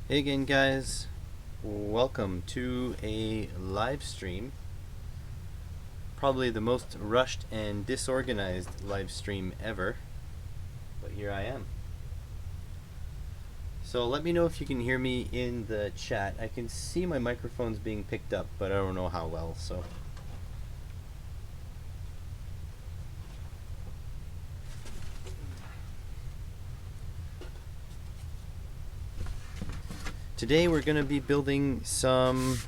Hey again, guys. Welcome to a live stream. Probably the most rushed and disorganized live stream ever, but here I am. So let me know if you can hear me in the chat. I can see my microphone's being picked up, but I don't know how well, so. Today we're going to be building some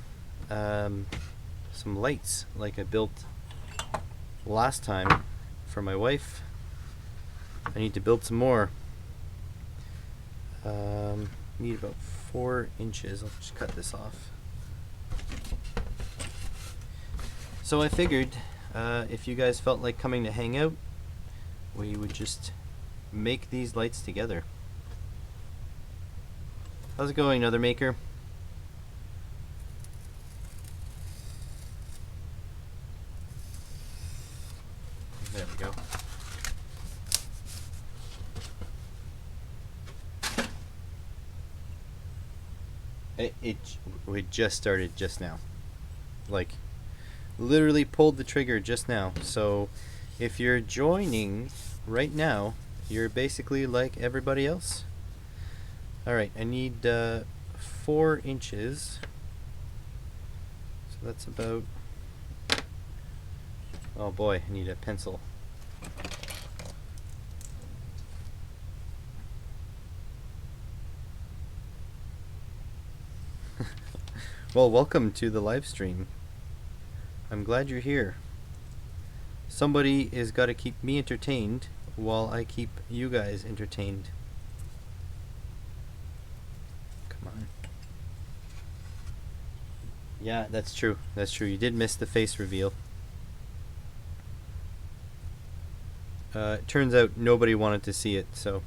lights like I built last time for my wife. I need to build some more. Need about 4 inches. I'll just cut this off. So I figured if you guys felt like coming to hang out, we would just make these lights together. How's it going, Another Maker? There we go. We just started just now. Like, literally pulled the trigger just now. So, if you're joining right now, you're basically like everybody else. Alright, I need 4 inches. So that's about... Oh boy, I need a pencil. Well, welcome to the live stream. I'm glad you're here. Somebody is got to keep me entertained while I keep you guys entertained. Come on. Yeah, that's true. That's true. You did miss the face reveal. It turns out nobody wanted to see it, so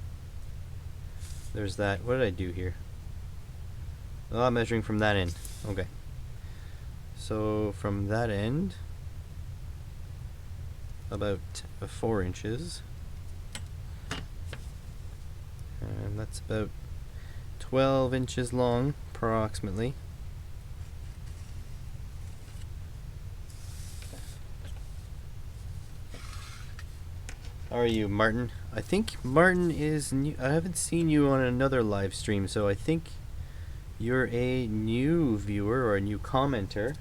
there's that. What did I do here? Oh, I'm measuring from that end. Okay. So from that end, about 4 inches. And that's about 12 inches long, approximately. How are you, Martin? I think Martin is new. I haven't seen you on another live stream, so I think you're a new viewer or a new commenter.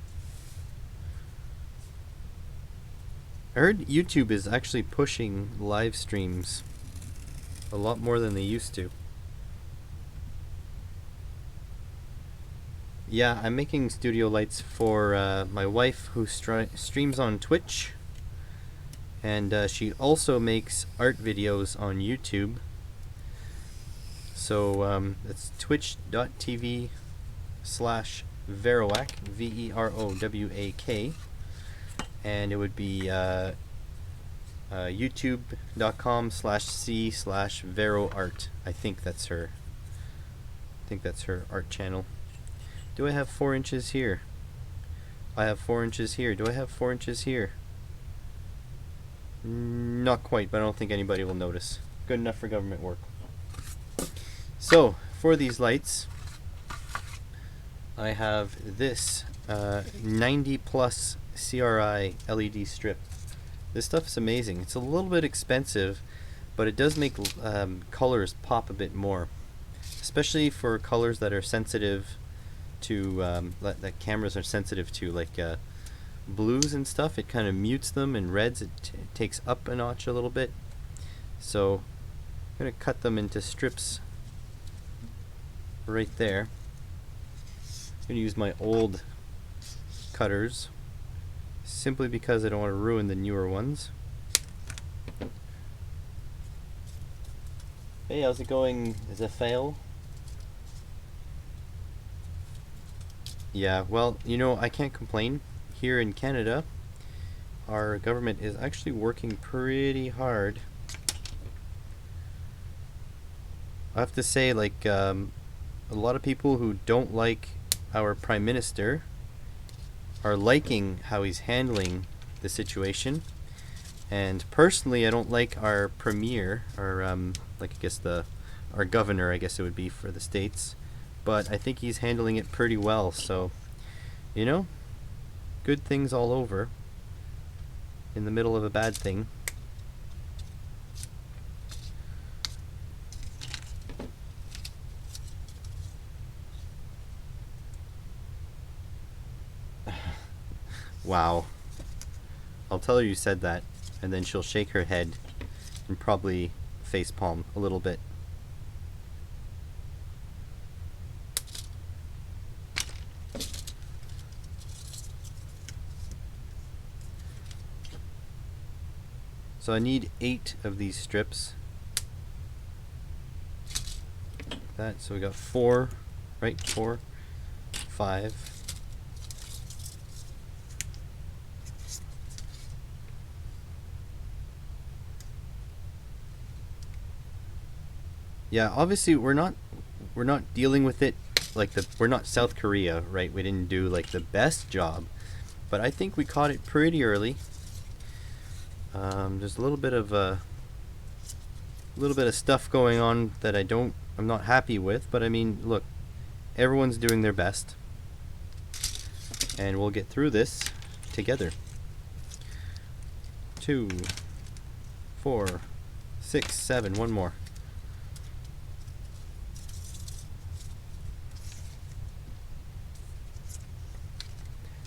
I heard YouTube is actually pushing live streams a lot more than they used to. Yeah, I'm making studio lights for my wife who streams on Twitch. And she also makes art videos on YouTube. So it's twitch.tv/Verowak, VEROWAK, and it would be youtube.com/C/VeroArt. I think that's her art channel. Do I have 4 inches here? I have 4 inches here. Do I have 4 inches here? Not quite, but I don't think anybody will notice. Good enough for government work. So, for these lights, I have this 90 plus CRI LED strip. This stuff is amazing. It's a little bit expensive, but it does make colors pop a bit more, especially for colors that are sensitive to that cameras are sensitive to, like blues and stuff. It kind of mutes them, and reds it takes up a notch a little bit. So I'm going to cut them into strips right there. I'm going to use my old cutters simply because I don't want to ruin the newer ones. Hey, how's it going, Zephael? Yeah, well, you know, I can't complain. Here in Canada, our government is actually working pretty hard. I have to say, like, a lot of people who don't like our Prime Minister are liking how he's handling the situation. And personally, I don't like our Premier, or like I guess our governor, I guess it would be for the States, but I think he's handling it pretty well, so, you know, good things all over in the middle of a bad thing. Wow. I'll tell her you said that, and then she'll shake her head and probably facepalm a little bit. So I need 8 of these strips. That, so we got 4, right? 4, 5. Yeah, obviously we're not dealing with it like we're not South Korea, right? We didn't do like the best job, but I think we caught it pretty early. There's a little bit of stuff going on that I'm not happy with, but I mean, look, everyone's doing their best, and we'll get through this together. 2, 4, 6, 7. One more.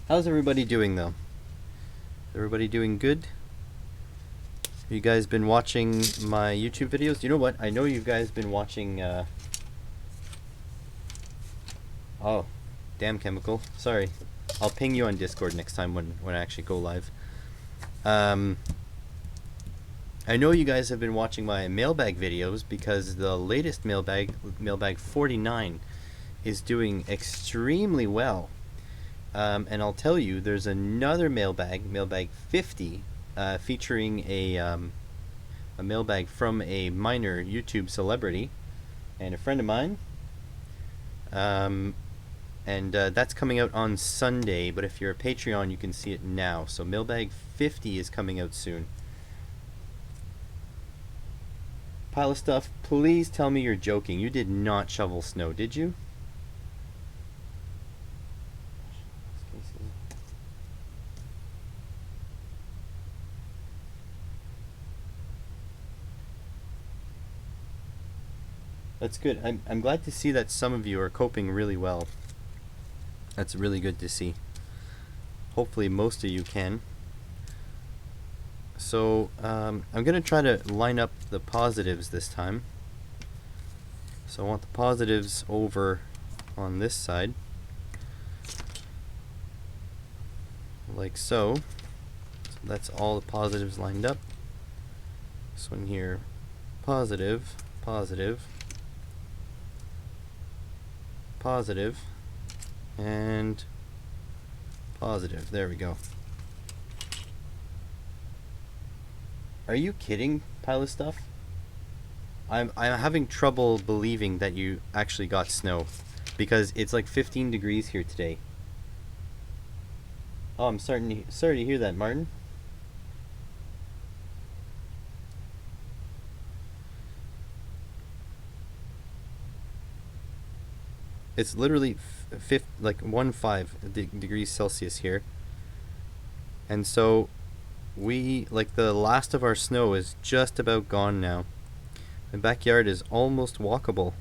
How's everybody doing though? Everybody doing good? Have you guys been watching my YouTube videos? You know what? I know you guys been watching oh, damn chemical. Sorry. I'll ping you on Discord next time when I actually go live. I know you guys have been watching my mailbag videos because the latest mailbag 49 is doing extremely well. And I'll tell you, there's another mailbag 50, featuring a mailbag from a minor YouTube celebrity and a friend of mine. And that's coming out on Sunday, but if you're a Patreon, you can see it now. So mailbag 50 is coming out soon. Pile of stuff. Please tell me you're joking. You did not shovel snow, did you? That's good. I'm glad to see that some of you are coping really well. That's really good to see. Hopefully most of you can. So I'm going to try to line up the positives this time. So I want the positives over on this side. Like so. So that's all the positives lined up. This one here, positive, positive, positive, and positive. There we go. Are you kidding, pile of stuff? I'm having trouble believing that you actually got snow, because it's like 15 degrees here today. Oh, I'm sorry to hear that, Martin. It's literally 15 degrees Celsius here, and so the last of our snow is just about gone now. My backyard is almost walkable.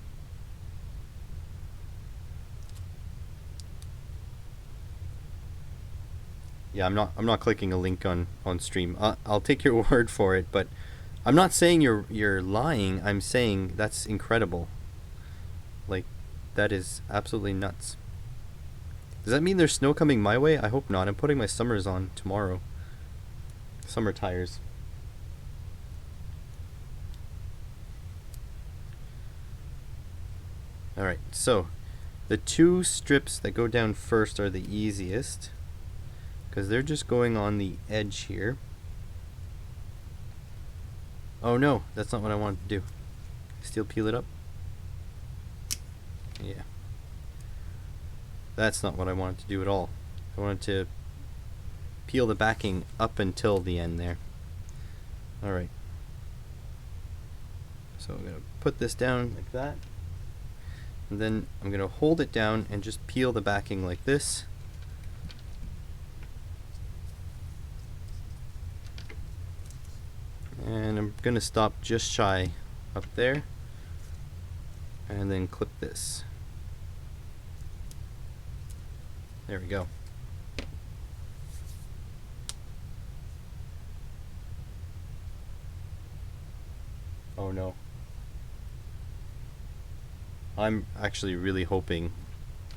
Yeah, I'm not clicking a link on stream. I'll take your word for it, but I'm not saying you're lying. I'm saying that's incredible. Like, that is absolutely nuts. Does that mean there's snow coming my way? I hope not. I'm putting my summers on tomorrow. Summer tires. Alright, so the 2 strips that go down first are the easiest, because they're just going on the edge here. Oh no, that's not what I wanted to do. Still peel it up? Yeah. That's not what I wanted to do at all. I wanted to peel the backing up until the end there. Alright. So I'm going to put this down like that. And then I'm going to hold it down and just peel the backing like this. And I'm going to stop just shy up there. And then clip this. There we go. Oh no. I'm actually really hoping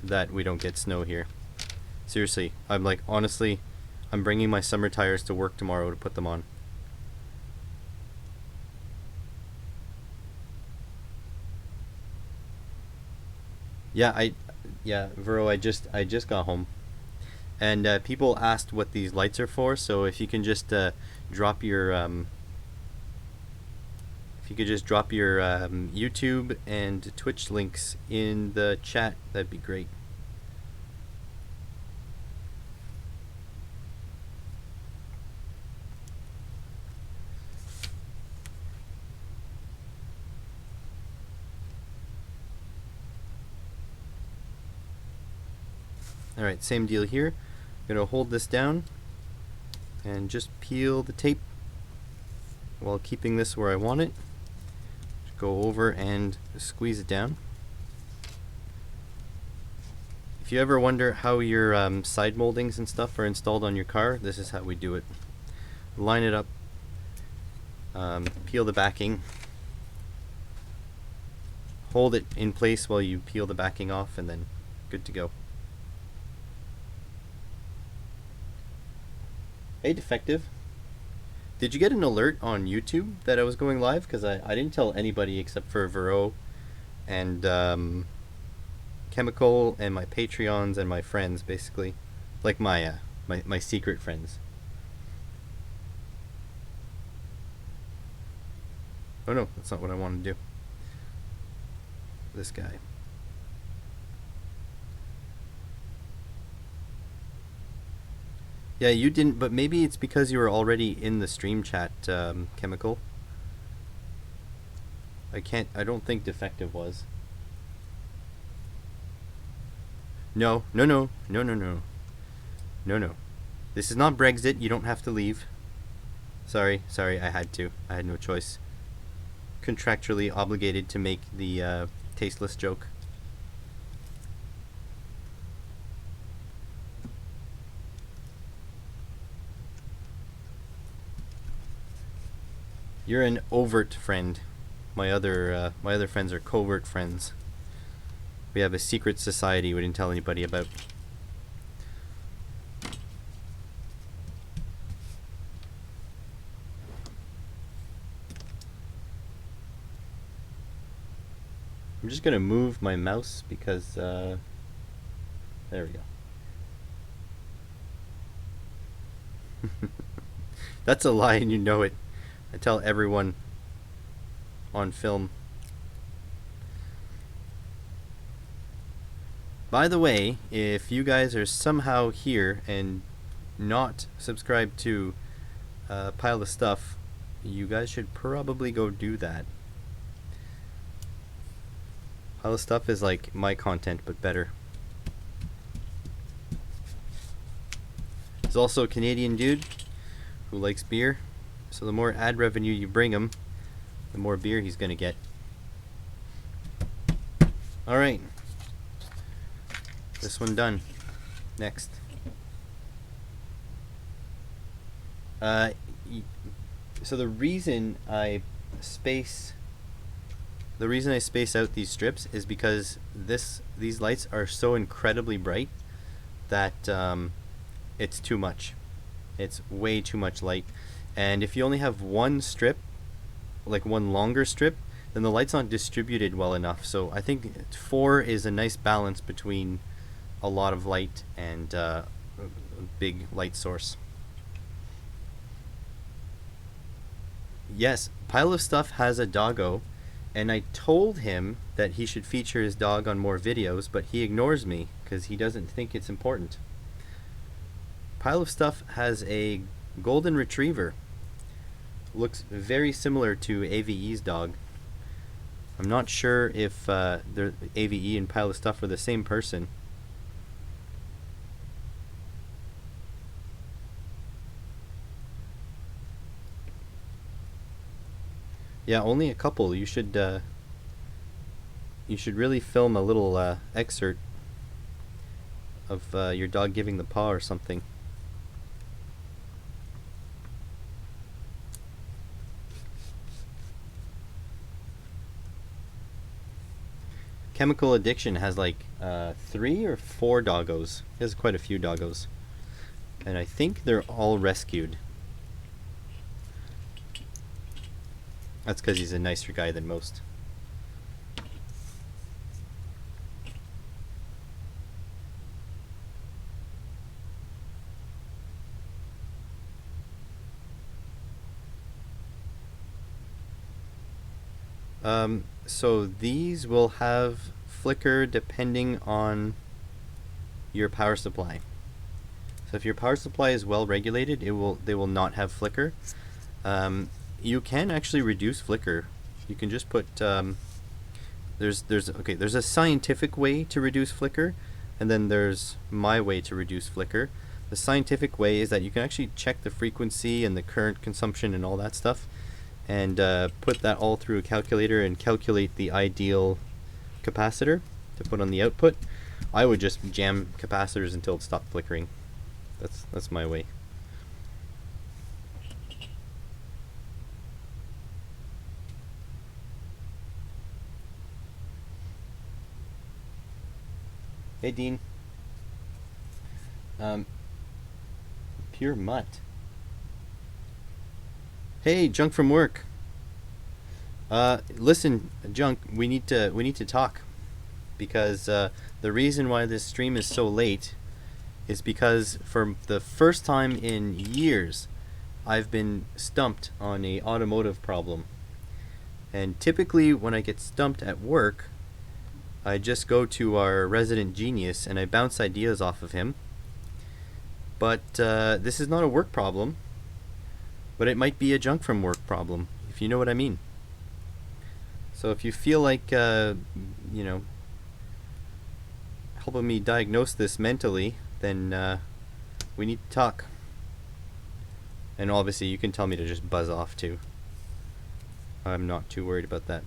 that we don't get snow here. Seriously, I'm like, honestly, I'm bringing my summer tires to work tomorrow to put them on. Yeah, Vero, I just got home. And people asked what these lights are for, so if you can just drop your YouTube and Twitch links in the chat, that'd be great. Alright, same deal here. I'm going to hold this down and just peel the tape while keeping this where I want it. Just go over and squeeze it down. If you ever wonder how your side moldings and stuff are installed on your car, this is how we do it. Line it up, peel the backing, hold it in place while you peel the backing off, and then good to go. Hey Defective, did you get an alert on YouTube that I was going live? Because I didn't tell anybody except for Vero and Chemical and my Patreons and my friends, basically. Like my secret friends. Oh no, that's not what I want to do. This guy. Yeah, you didn't, but maybe it's because you were already in the stream chat, Chemical. I don't think Defective was. No. No. This is not Brexit, you don't have to leave. Sorry, I had to. I had no choice. Contractually obligated to make the tasteless joke. You're an overt friend. My other friends are covert friends. We have a secret society we didn't tell anybody about. I'm just gonna move my mouse because there we go. That's a lie and you know it. I tell everyone on film. By the way, if you guys are somehow here and not subscribed to Pile of Stuff, you guys should probably go do that. Pile of Stuff is like my content, but better. There's also a Canadian dude who likes beer. So the more ad revenue you bring him, the more beer he's gonna get. Alright. This one done. Next. So the reason I space out these strips is because these lights are so incredibly bright that it's too much. It's way too much light. And if you only have one strip, like one longer strip, then the light's not distributed well enough. So I think 4 is a nice balance between a lot of light and a big light source. Yes, Pile of Stuff has a doggo, and I told him that he should feature his dog on more videos, but he ignores me because he doesn't think it's important. Pile of Stuff has a golden retriever. Looks very similar to AVE's dog. I'm not sure if AVE and Pile of Stuff are the same person. Yeah, only a couple. You should really film a little excerpt of your dog giving the paw or something. Chemical Addiction has like 3 or 4 doggos. He has quite a few doggos. And I think they're all rescued. That's because he's a nicer guy than most. So these will have flicker depending on your power supply. So if your power supply is well regulated, they will not have flicker. You can actually reduce flicker. You can just put there's a scientific way to reduce flicker, and then there's my way to reduce flicker. The scientific way is that you can actually check the frequency and the current consumption and all that stuff, and put that all through a calculator and calculate the ideal capacitor to put on the output. I would just jam capacitors until it stopped flickering. That's my way. Hey Dean. Pure mutt. Hey, Junk from work. Listen, Junk, we need to talk, because the reason why this stream is so late is because for the first time in years, I've been stumped on a automotive problem. And typically when I get stumped at work, I just go to our resident genius and I bounce ideas off of him. But this is not a work problem, but it might be a junk from work problem, if you know what I mean. So if you feel like, helping me diagnose this mentally, then we need to talk. And obviously you can tell me to just buzz off too. I'm not too worried about that.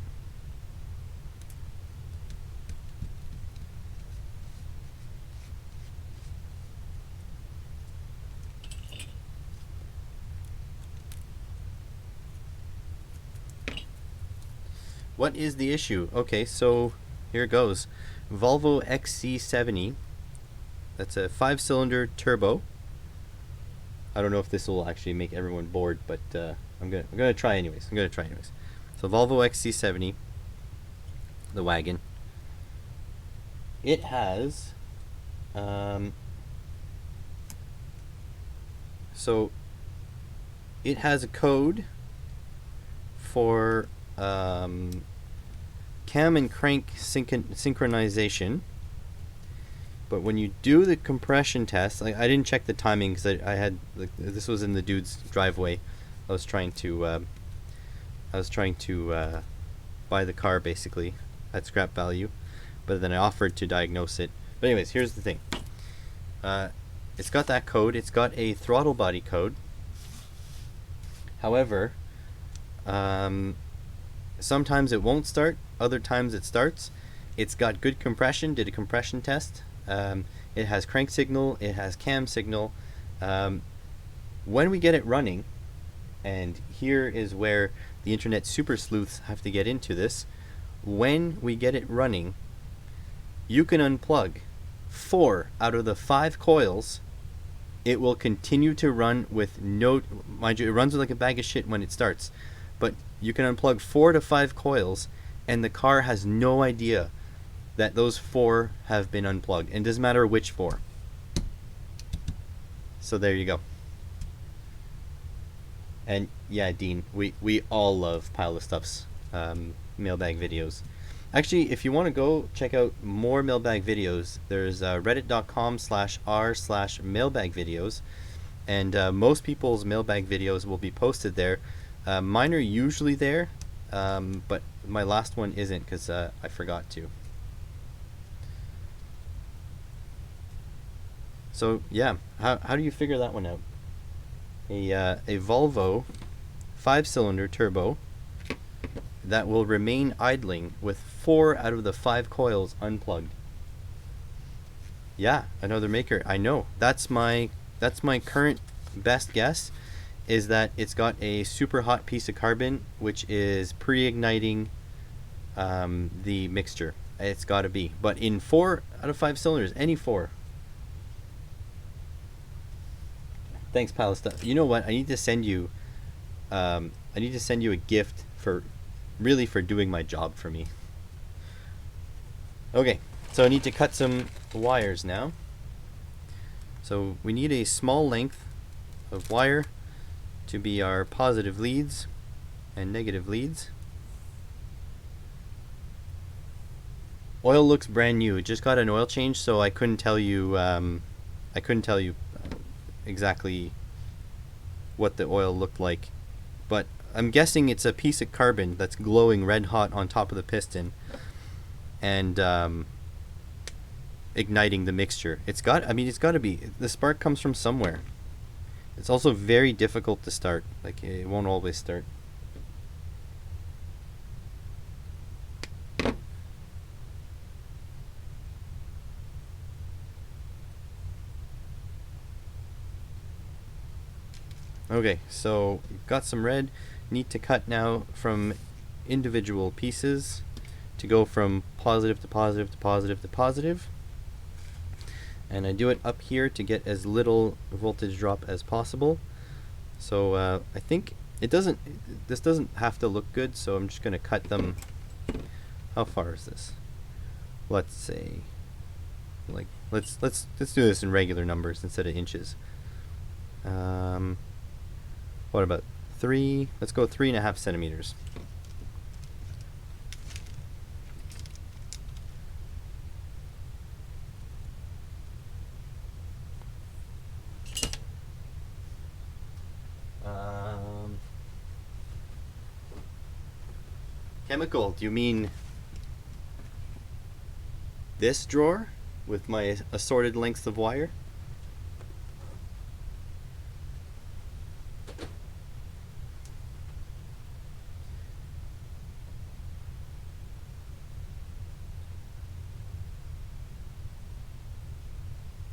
What is the issue? Okay, so here it goes. Volvo XC70. That's a 5-cylinder turbo. I don't know if this will actually make everyone bored, but I'm gonna try anyways. So Volvo XC70, the wagon. It has it has a code for cam and crank synchronization, but when you do the compression test, I didn't check the timing because I had this was in the dude's driveway. I was trying to buy the car basically at scrap value, but then I offered to diagnose it. But anyways, here's the thing. It's got that code. It's got a throttle body code. However, sometimes it won't start, other times it starts. It's got good compression, did a compression test. It has crank signal, it has cam signal. When we get it running, and here is where the internet super sleuths have to get into this, when we get it running, you can unplug 4 out of the 5 coils. It will continue to run with no, mind you, it runs like a bag of shit when it starts, but you can unplug 4 to 5 coils and the car has no idea that those 4 have been unplugged, and it doesn't matter which 4. So there you go. And yeah, Dean, we all love Pile of Stuff's mailbag videos. Actually, if you want to go check out more mailbag videos, there's reddit.com/r/mailbag videos, and most people's mailbag videos will be posted there. Mine are usually there. but my last one isn't because I forgot to. So yeah, how do you figure that one out? A Volvo 5-cylinder turbo that will remain idling with 4 out of the 5 coils unplugged. Yeah, another maker. I know. That's my current best guess, is that it's got a super hot piece of carbon which is pre-igniting the mixture. It's got to be. But in 4 out of 5 cylinders, any 4. Thanks, pal of stuff. You know what? I need to send you a gift for doing my job for me. Okay, so I need to cut some wires now. So we need a small length of wire to be our positive leads and negative leads. Oil looks brand new. Just got an oil change, so I couldn't tell you exactly what the oil looked like, but I'm guessing it's a piece of carbon that's glowing red hot on top of the piston and igniting the mixture. It's got to be, the spark comes from somewhere. It's also very difficult to start. Like, it won't always start. Okay, so got some red. Need to cut now from individual pieces to go from positive to positive to positive to positive. And I do it up here to get as little voltage drop as possible. So I think this doesn't have to look good, so I'm just going to cut them. How far is this? Let's say, like, let's do this in regular numbers instead of inches. What about 3? Let's go 3.5 centimeters. Chemical, do you mean this drawer with my assorted lengths of wire?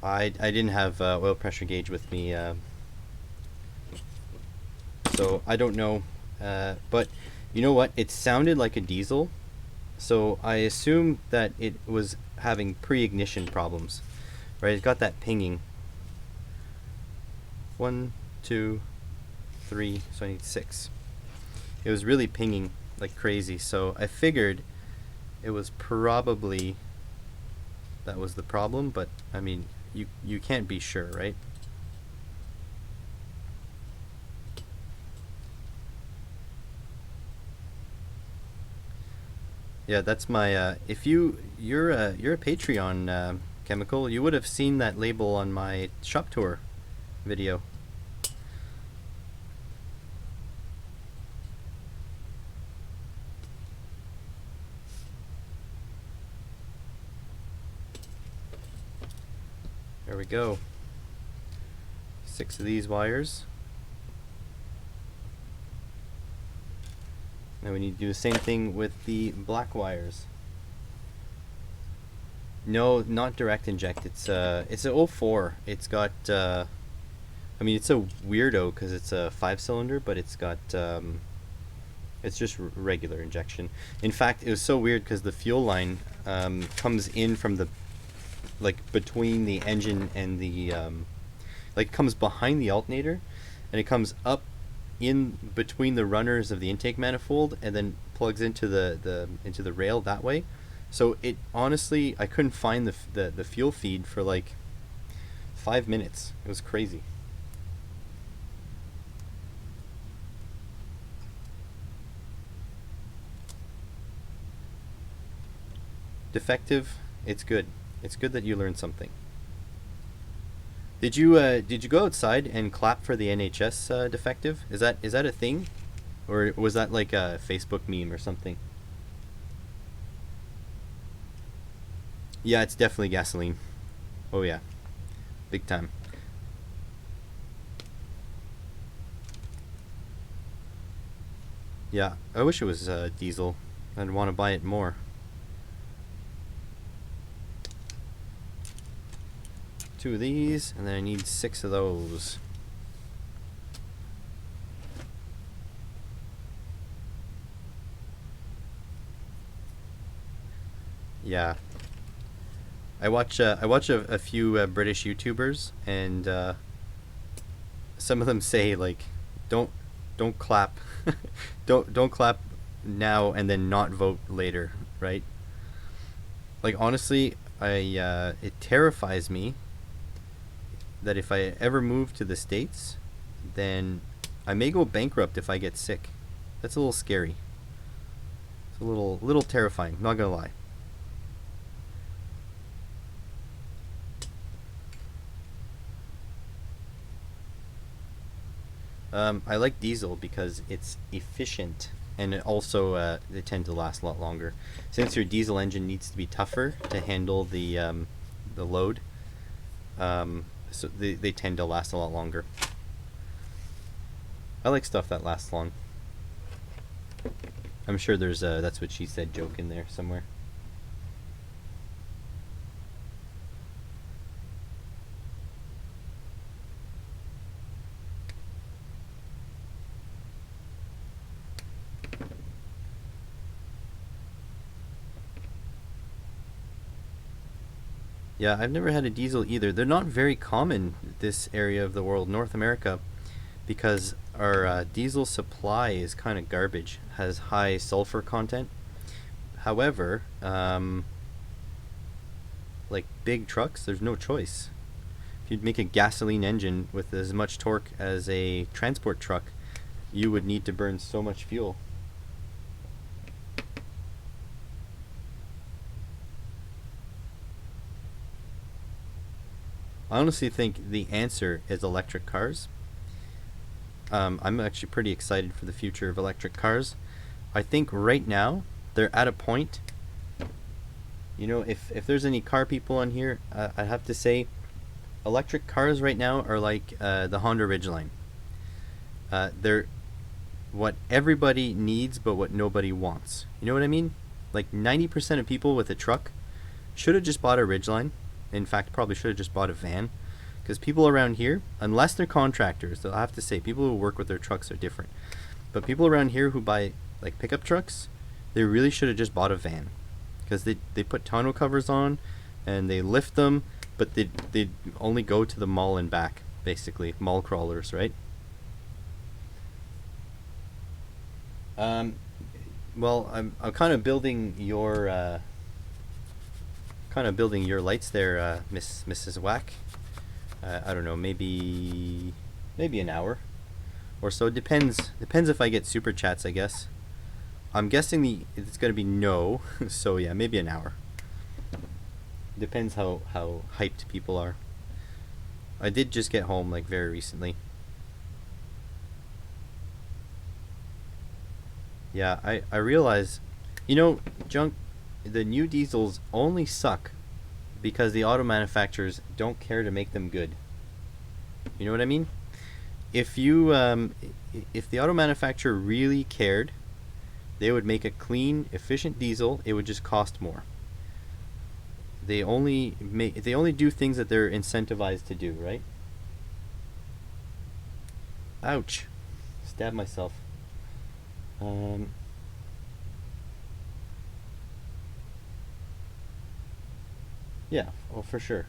I didn't have oil pressure gauge with me, so I don't know, but you know what, it sounded like a diesel, so I assume that it was having pre-ignition problems, right? It's got that pinging. 1, 2, 3, so I need 6. It was really pinging like crazy, so I figured it was probably that was the problem, but I mean, you can't be sure, right? Yeah, that's my if you're a Patreon chemical, you would have seen that label on my shop tour video. There we go. 6 of these wires. Now we need to do the same thing with the black wires. No, not direct inject. It's a 04. It's got I mean, it's a weirdo because it's a 5-cylinder, but it's got it's just regular injection. In fact, it was so weird because the fuel line comes in from the, like, between the engine and the like, comes behind the alternator, and it comes up in between the runners of the intake manifold and then plugs into the rail that way. So it honestly, I couldn't find the fuel feed for like 5 minutes. It was crazy. Defective. It's good. It's good that you learned something. Did you go outside and clap for the NHS defective? Is that a thing? Or was that like a Facebook meme or something? Yeah, it's definitely gasoline. Oh yeah, big time. Yeah, I wish it was diesel. I'd want to buy it more. Two of these, and then I need 6 of those. Yeah, I watch a few British YouTubers, and some of them say like, don't don't clap, don't clap now and then not vote later, right? Like honestly, I it terrifies me that if I ever move to the States, then I may go bankrupt if I get sick. That's a little scary. It's a little terrifying. Not gonna lie. I like diesel because it's efficient, and it also they tend to last a lot longer. Since your diesel engine needs to be tougher to handle the load, so they tend to last a lot longer. I like stuff that lasts long. I'm sure there's a "that's what she said" joke in there somewhere. Yeah, I've never had a diesel either. They're not very common this area of the world, North America, because our diesel supply is kind of garbage. Has high sulfur content. However, like big trucks, there's no choice. If you'd make a gasoline engine with as much torque as a transport truck, you would need to burn so much fuel. I honestly think the answer is electric cars. I'm actually pretty excited for the future of electric cars. I think right now they're at a point. If there's any car people on here, I'd have to say electric cars right now are like the Honda Ridgeline. They're what everybody needs, but what nobody wants. You know what I mean? Like 90% of people with a truck should have just bought a Ridgeline. In fact, probably should have just bought a van. Because people around here, unless they're contractors, I have to say, people who work with their trucks are different. But people around here who buy like pickup trucks, they really should have just bought a van. Because they put tonneau covers on and they lift them, but they only go to the mall and back, basically. Mall crawlers, right? Um, well, I'm kind of building your lights there, Mrs. Whack. I don't know, maybe an hour or so. Depends if I get super chats, I guess. I'm guessing it's gonna be no, so yeah, maybe an hour. Depends how hyped people are. I did just get home like very recently. Yeah, I realize, junk. The new diesels only suck because the auto manufacturers don't care to make them good. You know what I mean? If the auto manufacturer really cared, they would make a clean, efficient diesel. It would just cost more. They only do things that they're incentivized to do, right? Ouch! Stab myself. Um, yeah, oh for sure.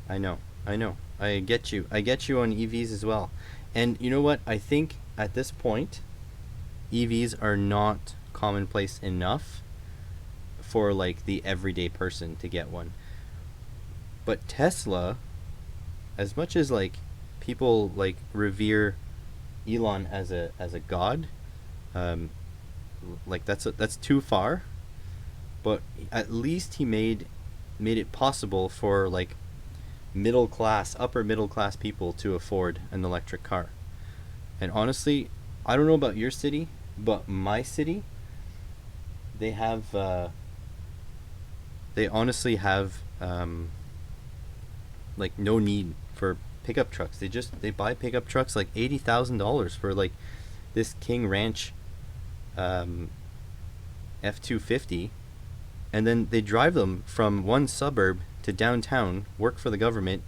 I know. I know. I get you. I get you on EVs as well. And you know what? I think at this point, EVs are not commonplace enough for like the everyday person to get one. But Tesla, as much as like people like revere Elon as a god, um, like that's too far. But at least he made it possible for like upper middle class people to afford an electric car. And honestly, I don't know about your city, but my city, they have, they honestly have, like no need for pickup trucks. They buy pickup trucks like $80,000 for like this King Ranch, um, F-250, and then they drive them from one suburb to downtown, work for the government,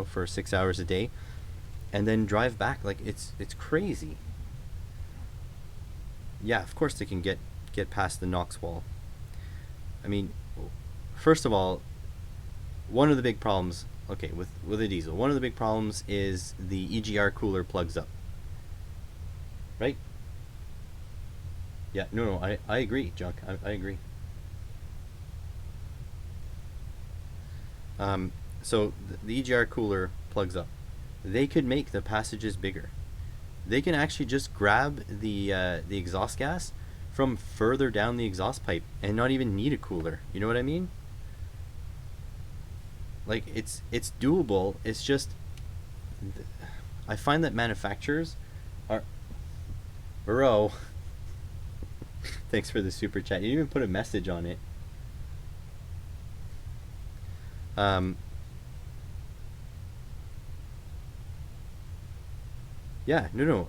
for 6 hours a day, and then drive back. Like it's crazy. Yeah, of course they can get past the Knox wall. I mean, first of all, one of the big problems, okay, with a diesel, one of the big problems is the EGR cooler plugs up, right? Yeah, no, I agree, Junk. I agree. Um, so the EGR cooler plugs up. They could make the passages bigger. They can actually just grab the exhaust gas from further down the exhaust pipe and not even need a cooler. You know what I mean? Like it's doable. It's just I find that manufacturers are, bro. Thanks for the super chat. You didn't even put a message on it. Um, yeah, no.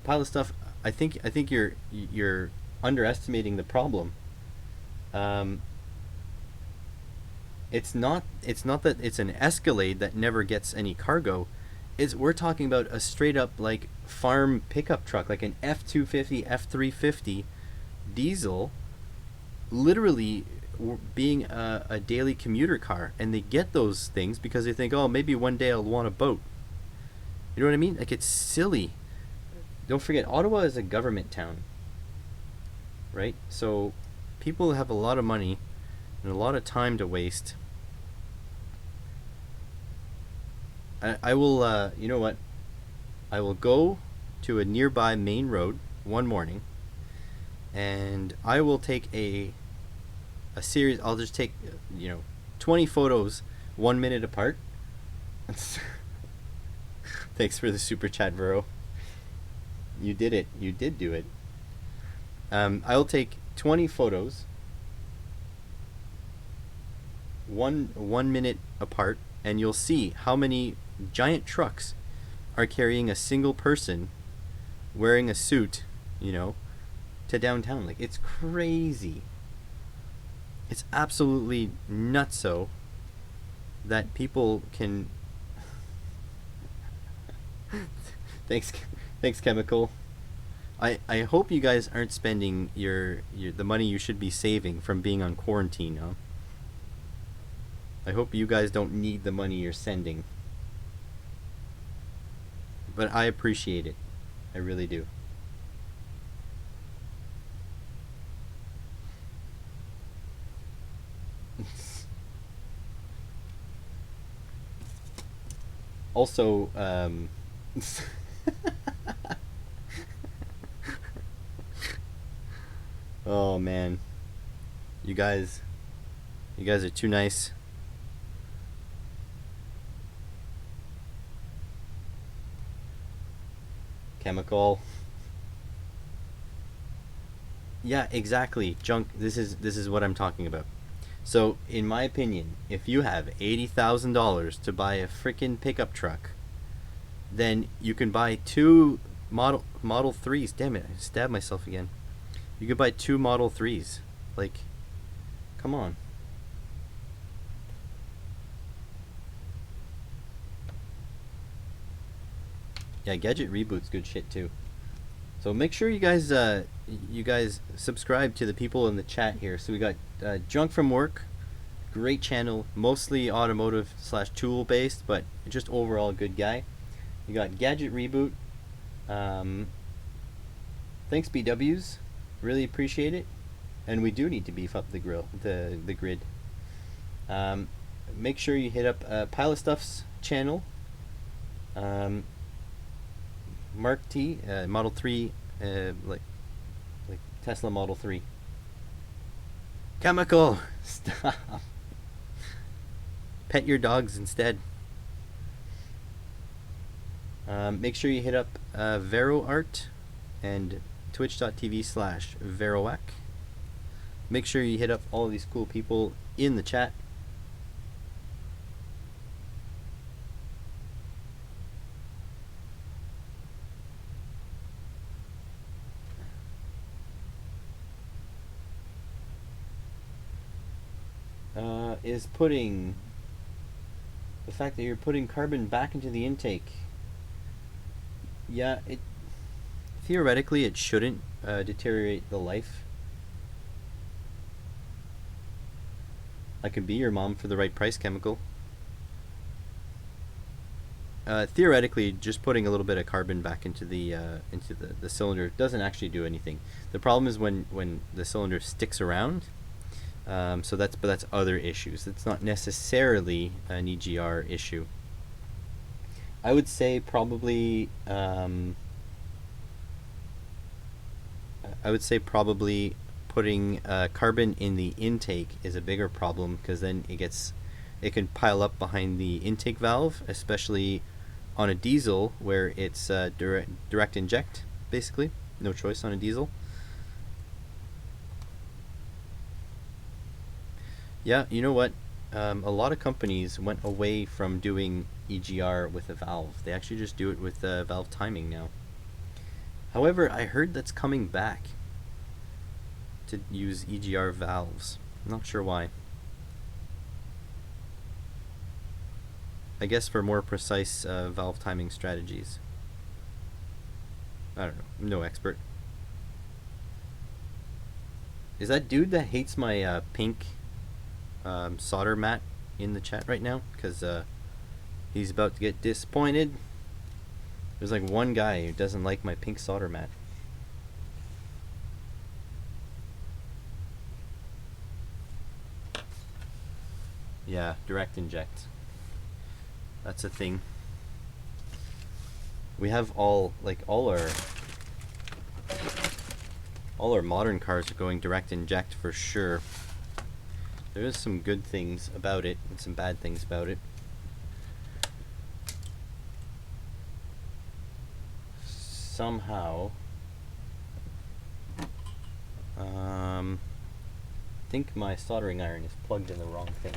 Pile of stuff. I think you're underestimating the problem. Um, it's not that it's an Escalade that never gets any cargo. Is we're talking about a straight up like farm pickup truck, like an F-250, F-350 diesel, literally being a daily commuter car, and they get those things because they think, oh, maybe one day I'll want a boat. You know what I mean? Like it's silly. Don't forget, Ottawa is a government town, right? So people have a lot of money and a lot of time to waste. I will, you know what? I will go to a nearby main road one morning, and I will take a series. I'll just take 20 photos 1 minute apart. Thanks for the super chat, Vero. You did it. You did do it. I'll take 20 photos 1 minute apart, and you'll see how many giant trucks are carrying a single person wearing a suit, to downtown. Like it's crazy. It's absolutely nutso that people can. thanks, thanks, Chemical. I hope you guys aren't spending the money you should be saving from being on quarantine, huh? I hope you guys don't need the money you're sending. But I appreciate it. I really do. Also, oh man, you guys are too nice. Chemical. Yeah, exactly. Junk. This is what I'm talking about. So, in my opinion, if you have $80,000 to buy a freaking pickup truck, then you can buy two Model 3s. Damn it, I stabbed myself again. You could buy two Model 3s. Like, come on. Yeah, Gadget Reboot's good shit too. So make sure you guys subscribe to the people in the chat here. So we got Junk from Work, great channel, mostly automotive / tool based, but just overall good guy. You got Gadget Reboot. Thanks BWs, really appreciate it, and we do need to beef up the grid. Make sure you hit up Pile of Stuff's channel. Mark T, Model 3, like Tesla Model 3. Chemical, stop. Pet your dogs instead. Make sure you hit up VeroArt and twitch.tv/Veroac. Make sure you hit up all these cool people in the chat. Is putting the fact that you're putting carbon back into the intake. Yeah, it theoretically it shouldn't deteriorate the life. I could be your mom for the right price, chemical. Theoretically, just putting a little bit of carbon back into the cylinder doesn't actually do anything. The problem is when the cylinder sticks around. So that's other issues. It's not necessarily an EGR issue. I would say probably putting carbon in the intake is a bigger problem, because then it can pile up behind the intake valve, especially on a diesel where it's direct inject, basically. No choice on a diesel. Yeah, you know what? A lot of companies went away from doing EGR with a valve. They actually just do it with valve timing now. However, I heard that's coming back to use EGR valves. I'm not sure why. I guess for more precise valve timing strategies. I don't know. I'm no expert. Is that dude that hates my pink solder mat in the chat right now? Because he's about to get disappointed. There's like one guy who doesn't like my pink solder mat. Yeah, direct inject. That's a thing. We have all our modern cars are going direct inject for sure. There is some good things about it and some bad things about it. Somehow, I think my soldering iron is plugged in the wrong thing.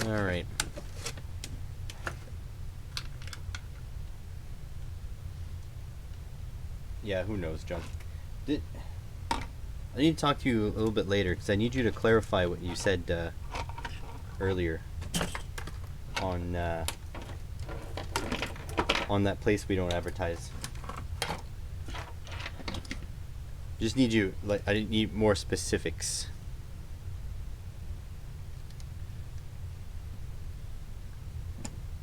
All right. Yeah, who knows, John? I need to talk to you a little bit later, because I need you to clarify what you said earlier on that place we don't advertise. Just need you, I need more specifics.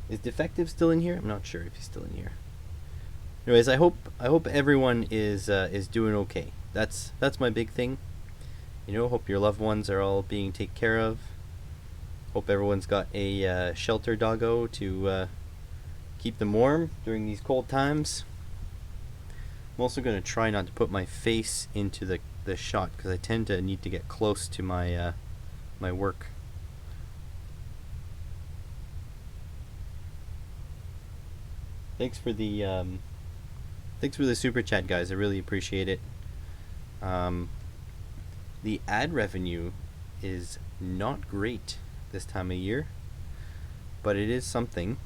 Is Defective still in here? I'm not sure if he's still in here. Anyways, I hope everyone is doing okay. That's my big thing. You know, hope your loved ones are all being taken care of. Hope everyone's got a shelter doggo to keep them warm during these cold times. I'm also going to try not to put my face into the shot, because I tend to need to get close to my my work. Thanks for the super chat, guys. I really appreciate it. The ad revenue is not great this time of year, but it is something.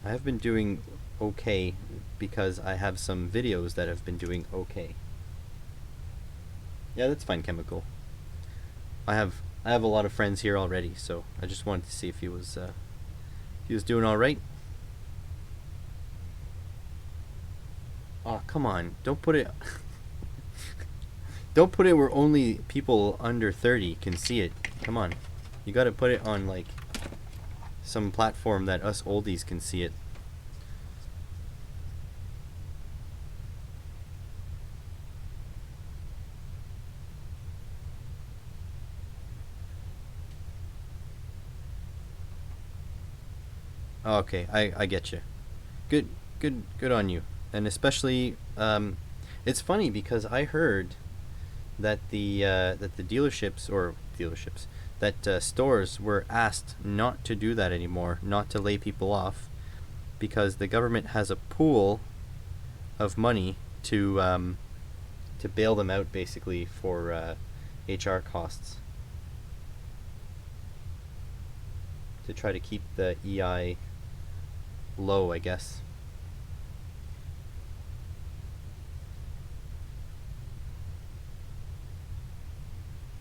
I have been doing okay because I have some videos that have been doing okay. Yeah, that's fine, Chemical. I have a lot of friends here already, so I just wanted to see if he was doing all right. Oh, come on. Don't put it Don't put it where only people under 30 can see it. Come on. You got to put it on like some platform that us oldies can see it. Oh, okay, I get you. Good on you. And especially It's funny because I heard that the dealerships that stores were asked not to do that anymore, not to lay people off, because the government has a pool of money to bail them out basically for HR costs, to try to keep the EI low, I guess.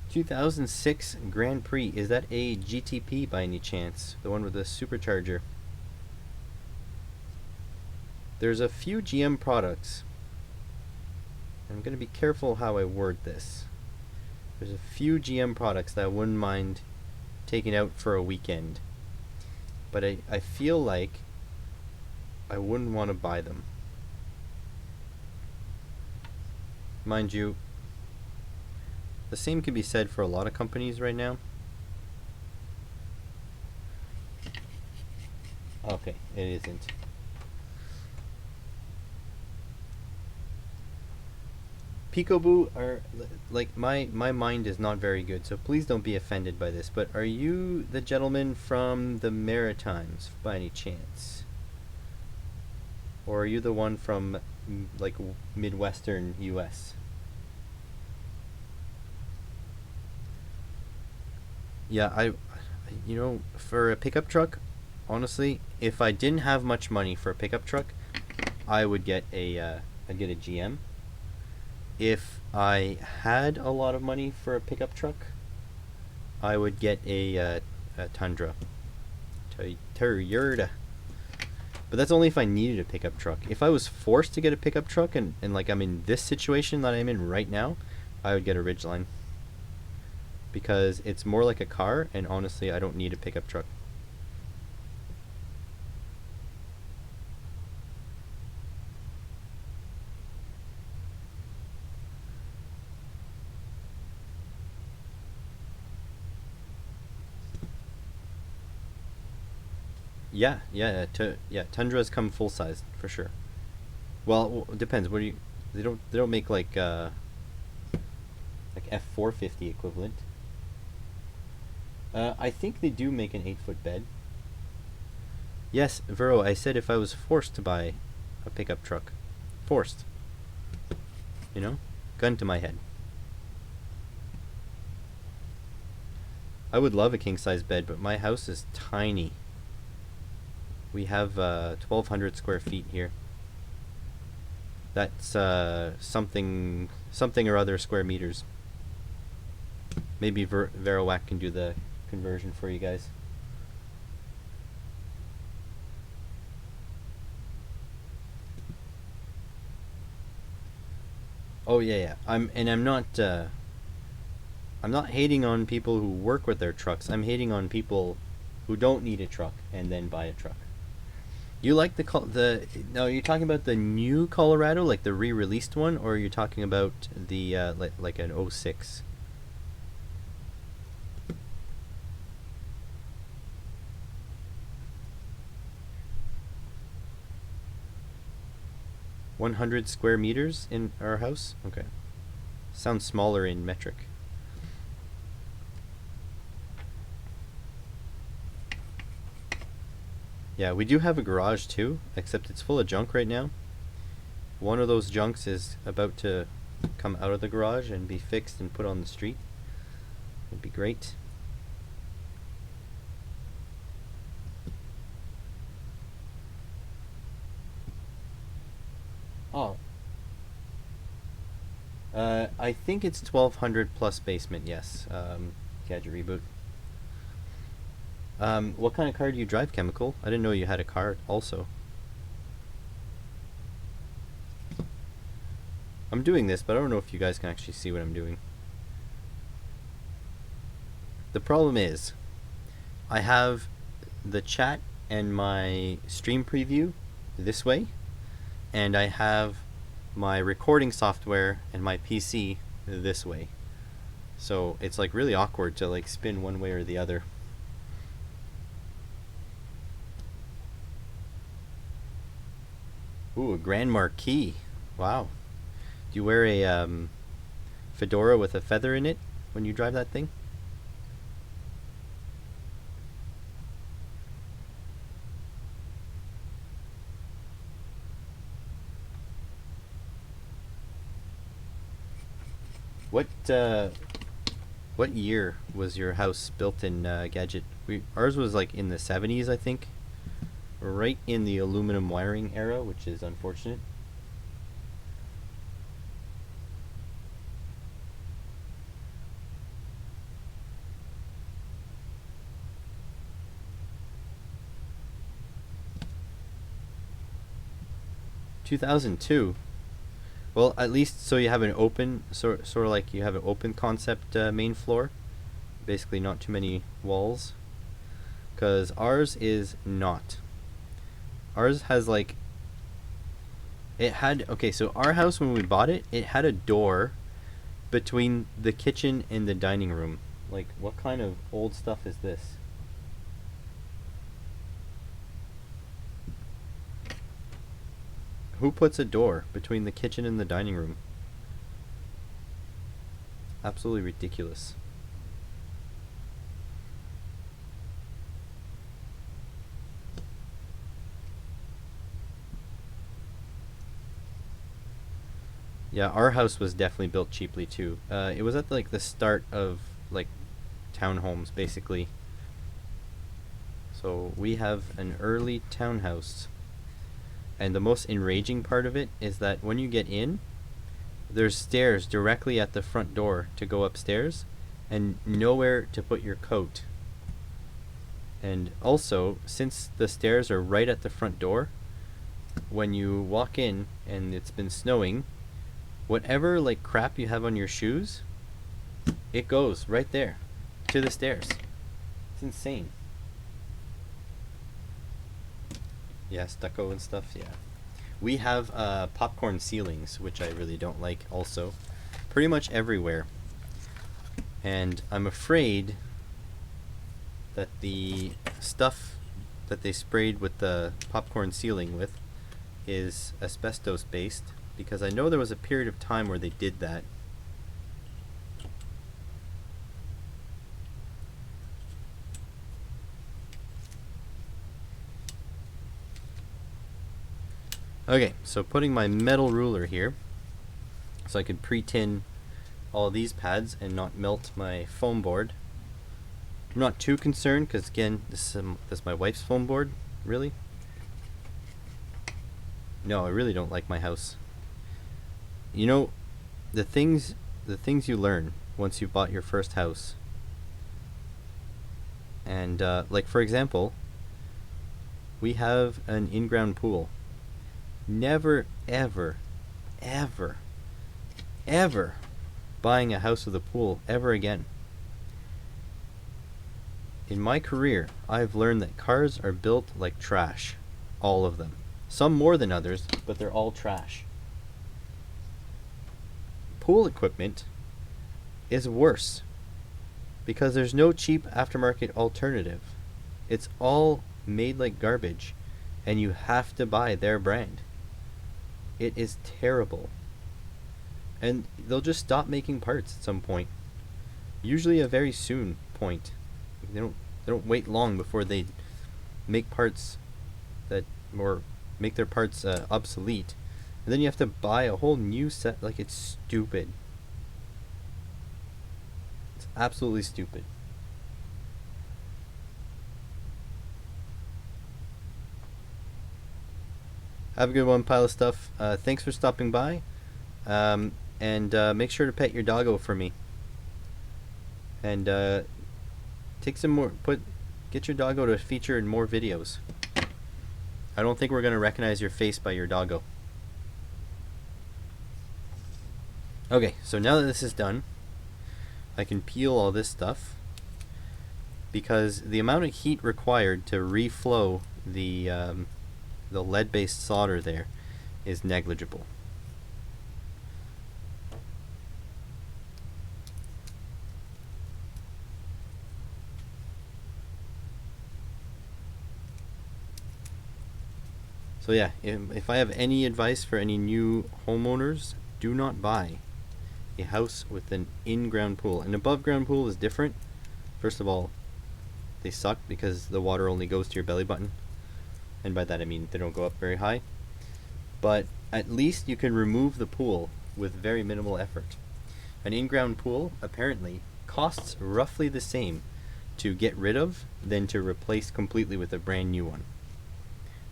2006 Grand Prix, is that a GTP by any chance? The one with the supercharger? There's a few GM products. I'm going to be careful how I word this. There's a few GM products that I wouldn't mind taking out for a weekend. But I feel like I wouldn't want to buy them. Mind you, the same can be said for a lot of companies right now. Okay, it isn't. Peekaboo are like my mind is not very good, so please don't be offended by this. But are you the gentleman from the Maritimes by any chance, or are you the one from like Midwestern U.S.? Yeah, for a pickup truck, honestly, if I didn't have much money for a pickup truck, I would get I'd get a GM. If I had a lot of money for a pickup truck, I would get a Tundra, Toyota. But that's only if I needed a pickup truck. If I was forced to get a pickup truck and like I'm in this situation that I'm in right now, I would get a Ridgeline. Because it's more like a car, and honestly, I don't need a pickup truck. Yeah, Tundras come full size for sure. Well, it depends. What do you? They don't make like F450 equivalent. I think they do make an 8-foot bed. Yes, Vero, I said if I was forced to buy a pickup truck. Forced. You know? Gun to my head. I would love a king size bed, but my house is tiny. We have 1,200 square feet here. That's something or other square meters. Maybe Verowac can do the conversion for you guys. Oh yeah. I'm not hating on people who work with their trucks. I'm hating on people who don't need a truck and then buy a truck. You like the no? You're talking about the new Colorado, like the re-released one, or you're talking about the like an '06? 100 square meters in our house. Okay, sounds smaller in metric. Yeah, we do have a garage too, except it's full of junk right now. One of those junks is about to come out of the garage and be fixed and put on the street. It'd be great. Oh, I think it's 1,200 plus basement. Yes. Gadget reboot. What kind of car do you drive, Chemical? I didn't know you had a car also. I'm doing this, but I don't know if you guys can actually see what I'm doing. The problem is, I have the chat and my stream preview this way, and I have my recording software and my PC this way. So it's like really awkward to like spin one way or the other. Ooh, a Grand Marquis. Wow. Do you wear a fedora with a feather in it when you drive that thing? What what year was your house built in, Gadget? Ours was like in the 70s, I think. Right in the aluminum wiring era, which is unfortunate. 2002. Well, at least so you have an open sort of like you have an open concept main floor, basically not too many walls. Cause ours is not. Ours has like it had okay. So our house when we bought it, it had a door between the kitchen and the dining room. Like, what kind of old stuff is this? Who puts a door between the kitchen and the dining room? Absolutely ridiculous. Yeah, our house was definitely built cheaply too. It was at like the start of like townhomes, basically. So we have an early townhouse, and the most enraging part of it is that when you get in, there's stairs directly at the front door to go upstairs, and nowhere to put your coat. And also, since the stairs are right at the front door, when you walk in and it's been snowing, whatever like crap you have on your shoes, it goes right there to the stairs. It's insane. Yeah, stucco and stuff, yeah. We have popcorn ceilings, which I really don't like also. Pretty much everywhere. And I'm afraid that the stuff that they sprayed with the popcorn ceiling with is asbestos based, because I know there was a period of time where they did that. Okay, so putting my metal ruler here so I can pre-tin all these pads and not melt my foam board. I'm not too concerned because again, this is my wife's foam board. Really? No, I really don't like my house. You know, the things you learn once you bought your first house. And like for example, we have an in-ground pool. Never, ever, ever, ever buying a house with a pool ever again. In my career, I've learned that cars are built like trash. All of them. Some more than others, but they're all trash. Pool equipment is worse because there's no cheap aftermarket alternative. It's all made like garbage, and you have to buy their brand. It is terrible. And they'll just stop making parts at some point. Usually a very soon point. They don't wait long before they make parts that or make their parts obsolete. And then you have to buy a whole new set. Like, it's stupid. It's absolutely stupid. Have a good one, pile of stuff. Thanks for stopping by. And make sure to pet your doggo for me. And take some more. Get your doggo to feature in more videos. I don't think we're gonna recognize your face by your doggo. Okay, so now that this is done, I can peel all this stuff because the amount of heat required to reflow the lead-based solder there is negligible. So yeah, if I have any advice for any new homeowners, do not buy a house with an in-ground pool. An above-ground pool is different. First of all, they suck because the water only goes to your belly button. And by that I mean they don't go up very high. But at least you can remove the pool with very minimal effort. An in-ground pool apparently costs roughly the same to get rid of than to replace completely with a brand new one.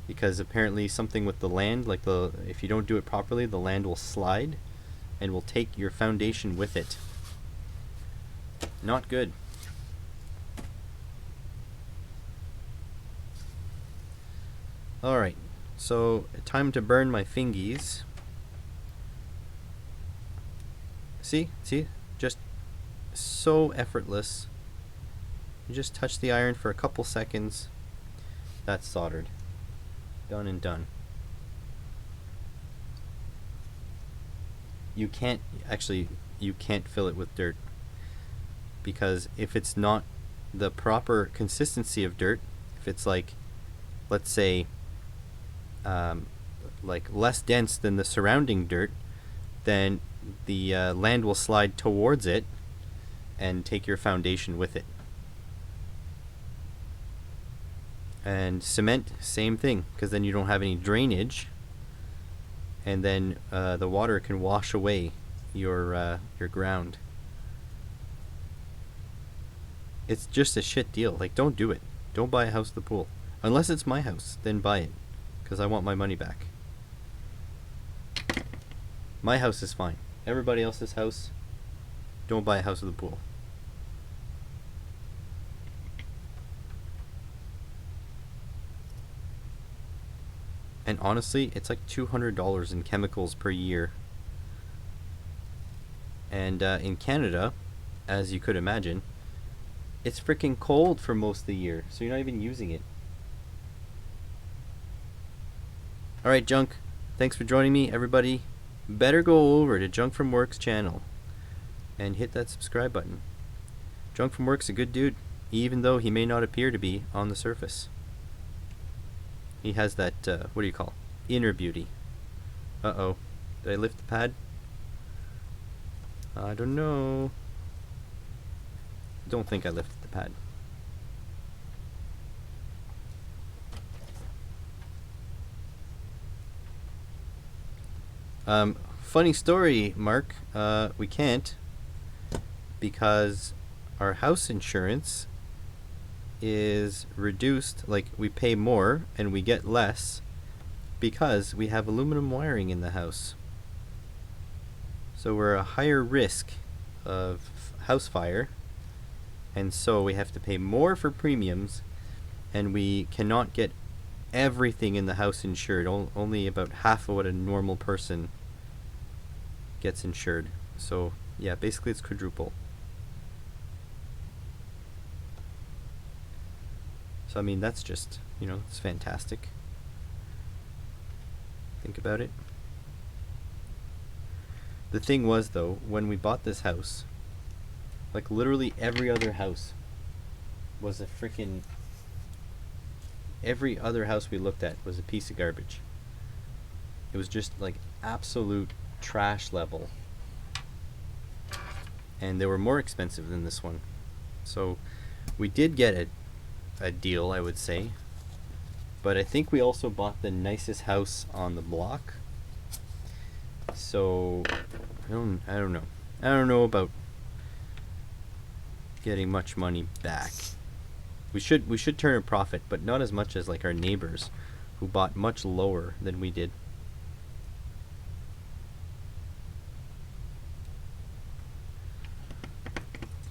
Because apparently something with the land, like if you don't do it properly, the land will slide and will take your foundation with it. Not good. Alright, so time to burn my fingies. See? Just so effortless. You just touch the iron for a couple seconds. That's soldered. Done and done. You can't fill it with dirt, because if it's not the proper consistency of dirt, if it's like, let's say, like less dense than the surrounding dirt, then the land will slide towards it and take your foundation with it. And cement, same thing, because then you don't have any drainage, and then the water can wash away your ground. It's just a shit deal. Like, don't do it. Don't buy a house with a pool. Unless it's my house, then buy it, because I want my money back. My house is fine. Everybody else's house, don't buy a house with a pool. And honestly, it's like $200 in chemicals per year. And in Canada, as you could imagine, it's freaking cold for most of the year, so you're not even using it. Alright, Junk, thanks for joining me. Everybody better go over to Junk from Work's channel and hit that subscribe button. Junk from Work's a good dude, even though he may not appear to be on the surface. He has that, what do you call it? Inner beauty. Uh-oh. Did I lift the pad? I don't know. Don't think I lifted the pad. Funny story, Mark. We can't, because our house insurance is reduced. Like, we pay more and we get less because we have aluminum wiring in the house. So we're a higher risk of house fire, and so we have to pay more for premiums, and we cannot get everything in the house insured. Only about half of what a normal person gets insured. So yeah, basically it's quadruple. So I mean, that's just, it's fantastic. Think about it. The thing was, though, when we bought this house, like literally every other house was a freaking... Every other house we looked at was a piece of garbage. It was just like absolute trash level. And they were more expensive than this one. So we did get a deal, I would say. But I think we also bought the nicest house on the block. So I don't know. I don't know about getting much money back. We should turn a profit, but not as much as like our neighbors who bought much lower than we did.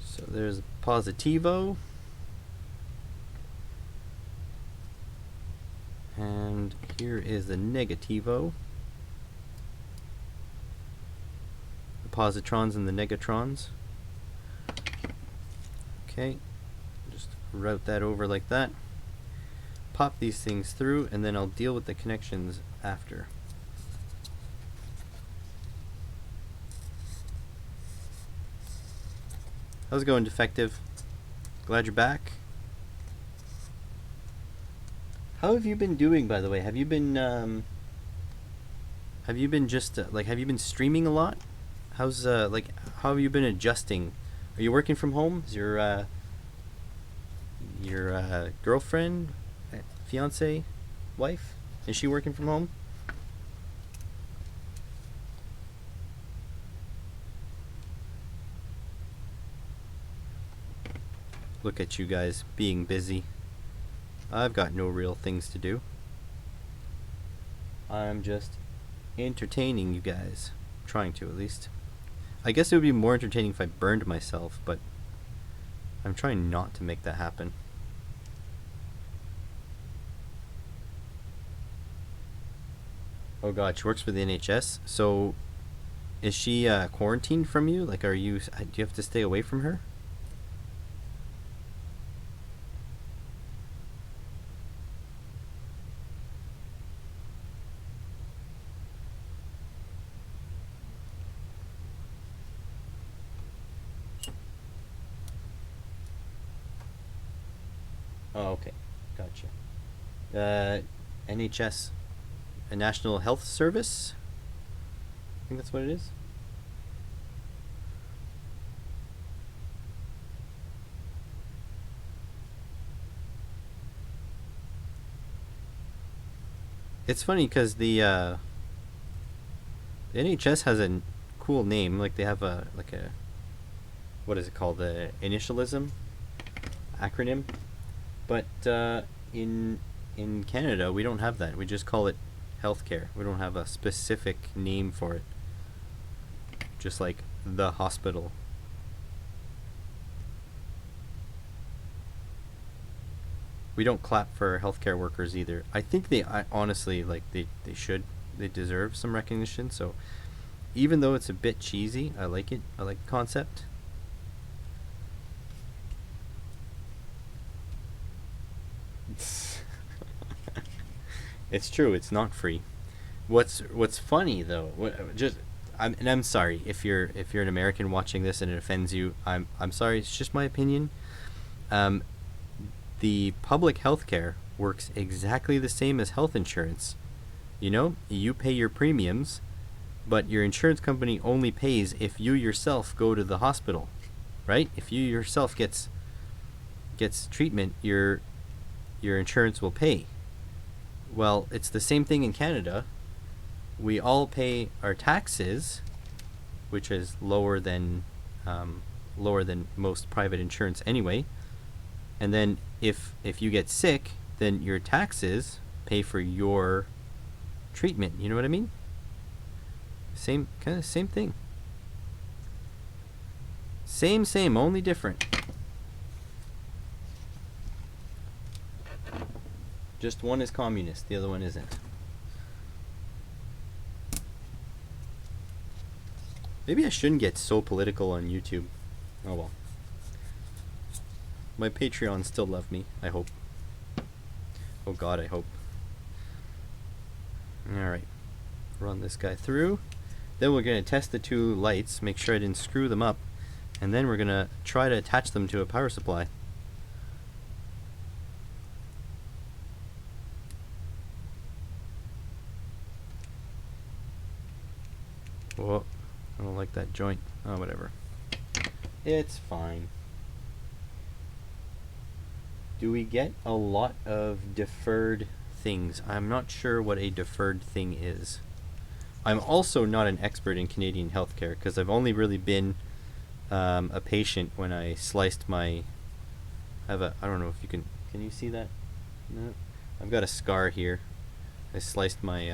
So there's Positivo. And here is the Negativo. The positrons and the negatrons. Okay. Just route that over like that. Pop these things through, and then I'll deal with the connections after. How's it going, Defective? Glad you're back. How have you been doing, by the way? Have you been have you been just like have you been streaming a lot? How's like how have you been adjusting? Are you working from home? Is your girlfriend, fiance, wife, is she working from home? Look at you guys being busy. I've got no real things to do. I'm just entertaining you guys. Trying to, at least. I guess it would be more entertaining if I burned myself, but I'm trying not to make that happen. Oh god, she works for the NHS. So, is she quarantined from you? Like, do you have to stay away from her? Oh, okay. Gotcha. NHS, a National Health Service? I think that's what it is. It's funny because the NHS has a cool name. Like they have a what is it called? The initialism acronym. But in Canada, we don't have that. We just call it healthcare. We don't have a specific name for it. Just like the hospital. We don't clap for healthcare workers either. I think I honestly like they should. They deserve some recognition. So even though it's a bit cheesy, I like it. I like the concept. It's true. It's not free. What's funny though? I'm sorry if you're an American watching this and it offends you. I'm sorry. It's just my opinion. Um, the public health care works exactly the same as health insurance. You know, you pay your premiums, but your insurance company only pays if you yourself go to the hospital, right? If you yourself gets treatment, your insurance will pay. Well, it's the same thing in Canada. We all pay our taxes, which is lower than most private insurance anyway. And then if you get sick, then your taxes pay for your treatment. You know what I mean? Same thing. Same, only different. Just one is communist, the other one isn't. Maybe I shouldn't get so political on YouTube. Oh well. My Patreons still love me, I hope. Oh god, I hope. Alright. Run this guy through. Then we're going to test the two lights, make sure I didn't screw them up. And then we're going to try to attach them to a power supply. Whoa, I don't like that joint. Oh, whatever. It's fine. Do we get a lot of deferred things? I'm not sure what a deferred thing is. I'm also not an expert in Canadian healthcare because I've only really been a patient when I sliced my... I don't know if you can you see that? No. I've got a scar here. I sliced my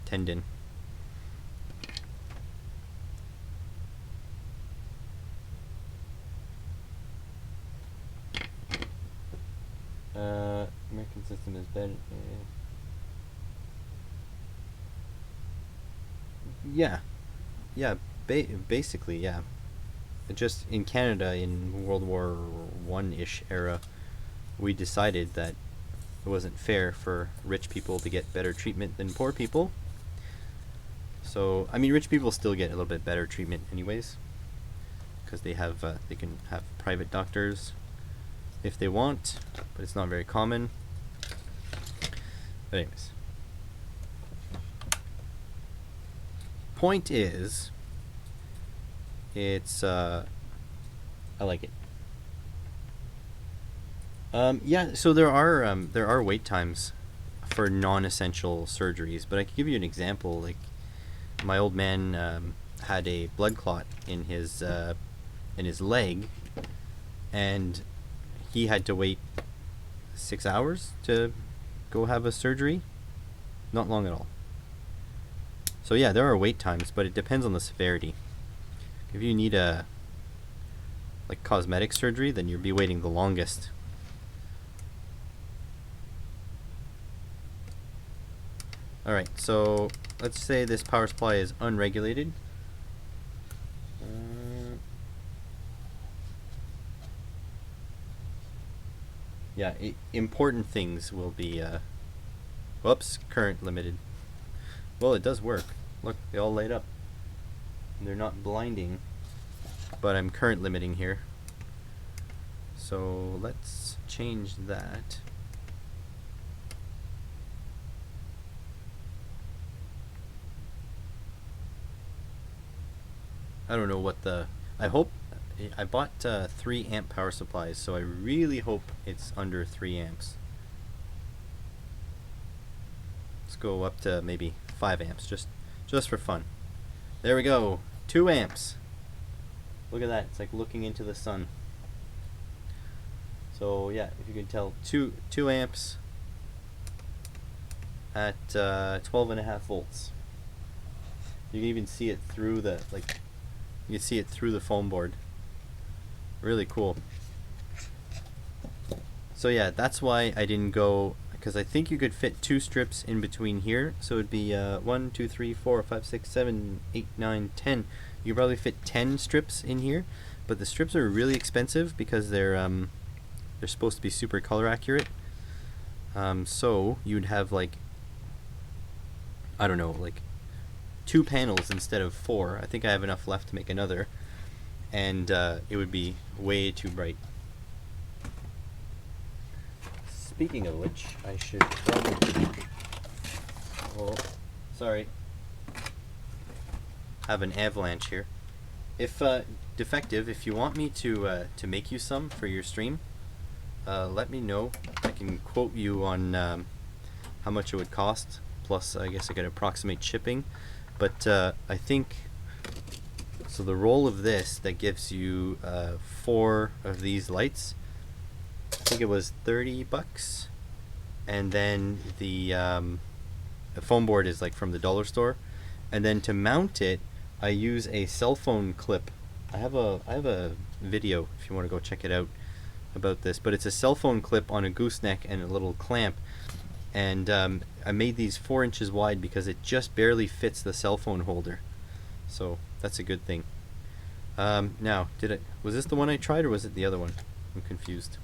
tendon. American system is better. Yeah, basically, yeah. Just in Canada, in World War One-ish era, we decided that it wasn't fair for rich people to get better treatment than poor people. So, I mean, rich people still get a little bit better treatment, anyways, because they can have private doctors if they want, but it's not very common. But anyways. point is, it's I like it. Yeah, so there are wait times for non-essential surgeries, but I could give you an example. Like, my old man had a blood clot in his leg, and he had to wait 6 hours to go have a surgery. Not long at all. So yeah, there are wait times, but it depends on the severity. If you need a cosmetic surgery, then you'll be waiting the longest. Alright, so let's say this power supply is unregulated. Yeah, important things will be, whoops, current limited. Well, it does work. Look, they all light up. They're not blinding, but I'm current limiting here. So let's change that. I don't know what I hope, I bought 3 amp power supplies, so I really hope it's under 3 amps. Let's go up to maybe 5 amps, just for fun. There we go, 2 amps. Look at that, it's like looking into the sun. So yeah, if you can tell, 2 amps at 12.5 volts. You can even see it through the, you can see it through the foam board. Really cool. So yeah, that's why I didn't go, because I think you could fit 2 strips in between here. So it'd be 1, 2, 3, 4, 5, 6, 7, 8, 9, 10. You could probably fit 10 strips in here, but the strips are really expensive because they're supposed to be super color accurate. So you'd have I don't know, 2 panels instead of 4. I think I have enough left to make another, and it would be way too bright. Speaking of which, I should probably, oh, sorry, have an avalanche here. If Defective, if you want me to make you some for your stream, let me know. I can quote you on how much it would cost, plus I guess I could approximate shipping. But I think, so the roll of this that gives you 4 of these lights, I think it was $30, and then the foam board is from the dollar store, and then to mount it, I use a cell phone clip. I have a video if you want to go check it out about this, but it's a cell phone clip on a gooseneck and a little clamp. And I made these 4 inches wide because it just barely fits the cell phone holder, so that's a good thing. Now, was this the one I tried, or was it the other one? I'm confused.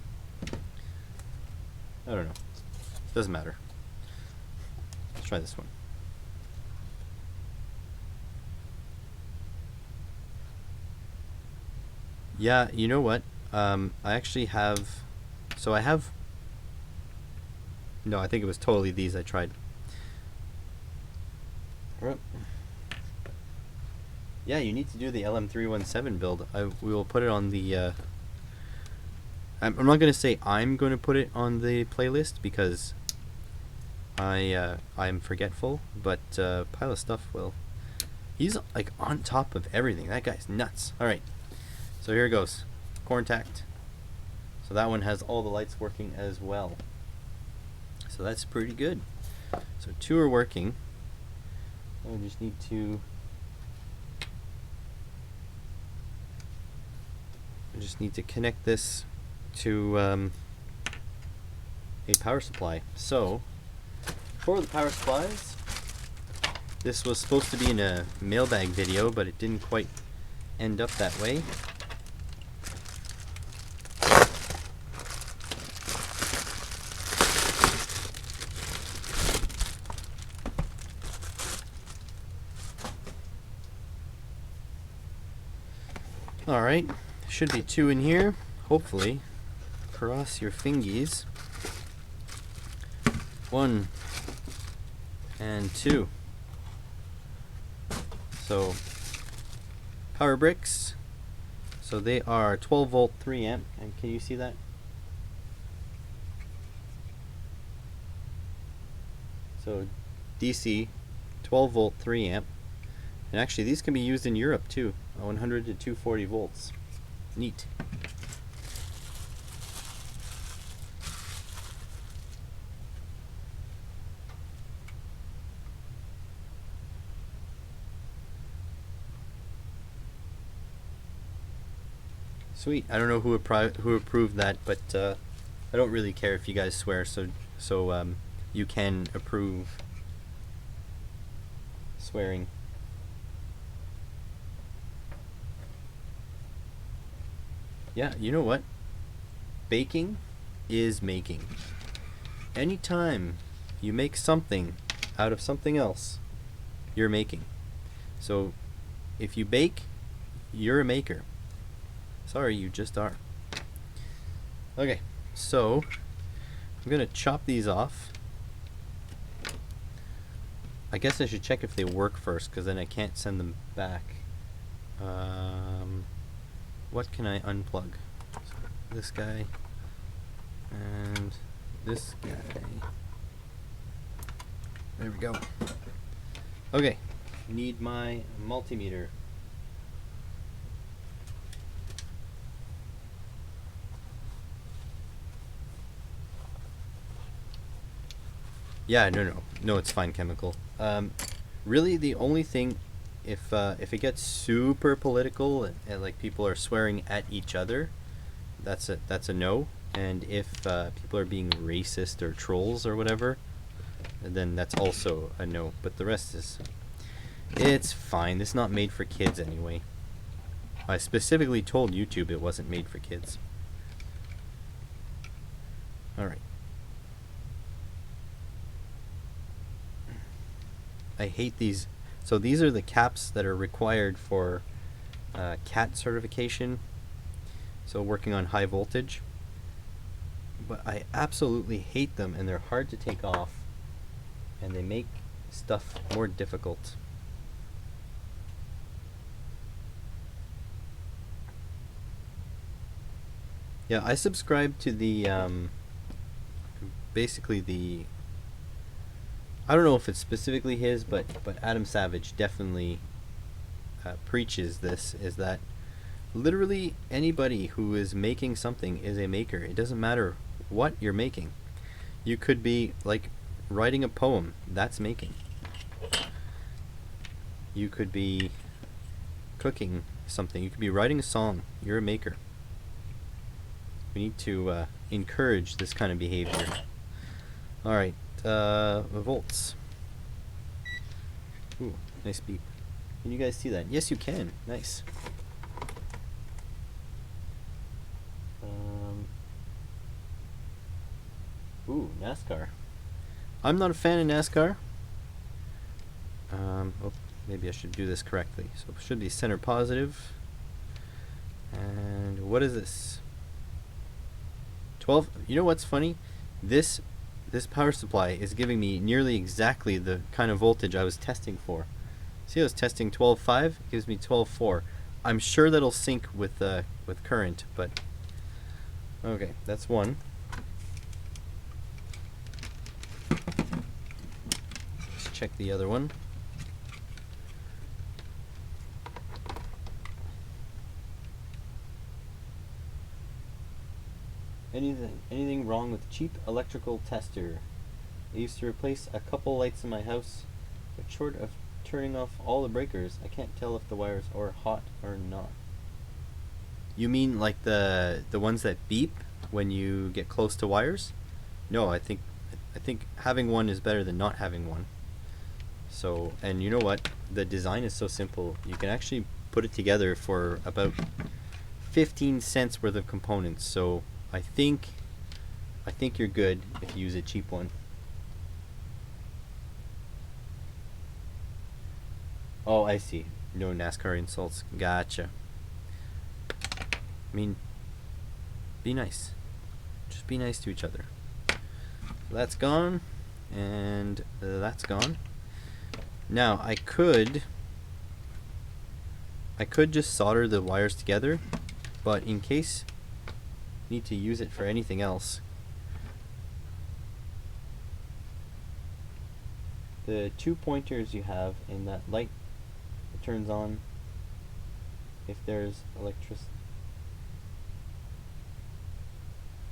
I don't know. Doesn't matter. Let's try this one. Yeah, you know what? I actually have. So I have. No, I think it was totally these I tried. Yeah, you need to do the LM317 build. We will put it on the. I'm not going to say I'm going to put it on the playlist because I'm forgetful, but Pile of Stuff will. He's on top of everything. That guy's nuts. All right, so here it goes. Contact. So that one has all the lights working as well. So that's pretty good. So 2 are working. I just need to connect this to a power supply. So for the power supplies, this was supposed to be in a mailbag video, but it didn't quite end up that way. Alright, should be 2 in here, hopefully. Cross your fingies. 1 and 2. So power bricks. So they are 12 volt 3 amp, and can you see that? So DC 12 volt 3 amp, and actually these can be used in Europe too, 100 to 240 volts. Neat. Sweet. I don't know who approved that, but I don't really care if you guys swear. So you can approve swearing. Yeah, you know what? Baking is making. Anytime you make something out of something else, you're making. So if you bake, you're a maker. Sorry, you just are. Okay, so I'm gonna chop these off. I guess I should check if they work first, because then I can't send them back. What can I unplug? So this guy and this guy. There we go. Okay, need my multimeter. Yeah, no, it's fine, chemical. Really, the only thing, if it gets super political and like people are swearing at each other, that's a no. And if people are being racist or trolls or whatever, then that's also a no. But the rest it's fine. It's not made for kids anyway. I specifically told YouTube it wasn't made for kids. All right. I hate these. So these are the caps that are required for CAT certification. So working on high voltage. But I absolutely hate them, and they're hard to take off, and they make stuff more difficult. Yeah, I subscribe to the basically the, I don't know if it's specifically his, but Adam Savage definitely preaches this, is that literally anybody who is making something is a maker. It doesn't matter what you're making. You could be like writing a poem, that's making. You could be cooking something, you could be writing a song, you're a maker. We need to encourage this kind of behavior. Alright. Volts. Ooh, nice beep. Can you guys see that? Yes, you can. Nice. Ooh, NASCAR. I'm not a fan of NASCAR. Oh, maybe I should do this correctly. So it should be center positive. And what is this? 12. You know what's funny? This power supply is giving me nearly exactly the kind of voltage I was testing for. See, I was testing 12.5, it gives me 12.4. I'm sure that'll sync with current, but okay, that's one. Let's check the other one. Anything wrong with cheap electrical tester? I used to replace a couple lights in my house, but short of turning off all the breakers, I can't tell if the wires are hot or not. You mean like the ones that beep when you get close to wires? No, I think having one is better than not having one. So, and you know what? The design is so simple. You can actually put it together for about 15 cents worth of components. So I think you're good if you use a cheap one. Oh, I see. No NASCAR insults. Gotcha. I mean, be nice. Just be nice to each other. So that's gone, and that's gone. Now I could I could just solder the wires together, but in case you need to use it for anything else, the 2 pointers you have in that light that turns on if there's electricity.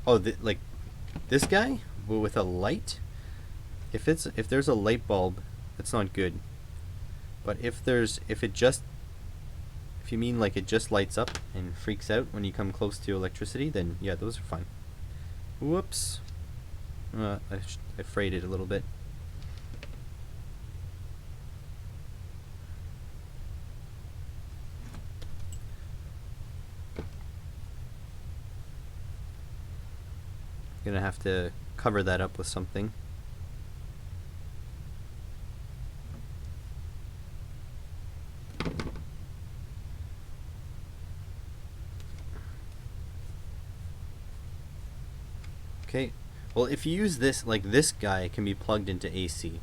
Oh, like this guy with a light. If there's a light bulb, that's not good. But if you mean like it just lights up and freaks out when you come close to electricity, then yeah, those are fine. Whoops. I frayed it a little bit. Gonna have to cover that up with something. Okay, well, if you use this, like this guy can be plugged into AC.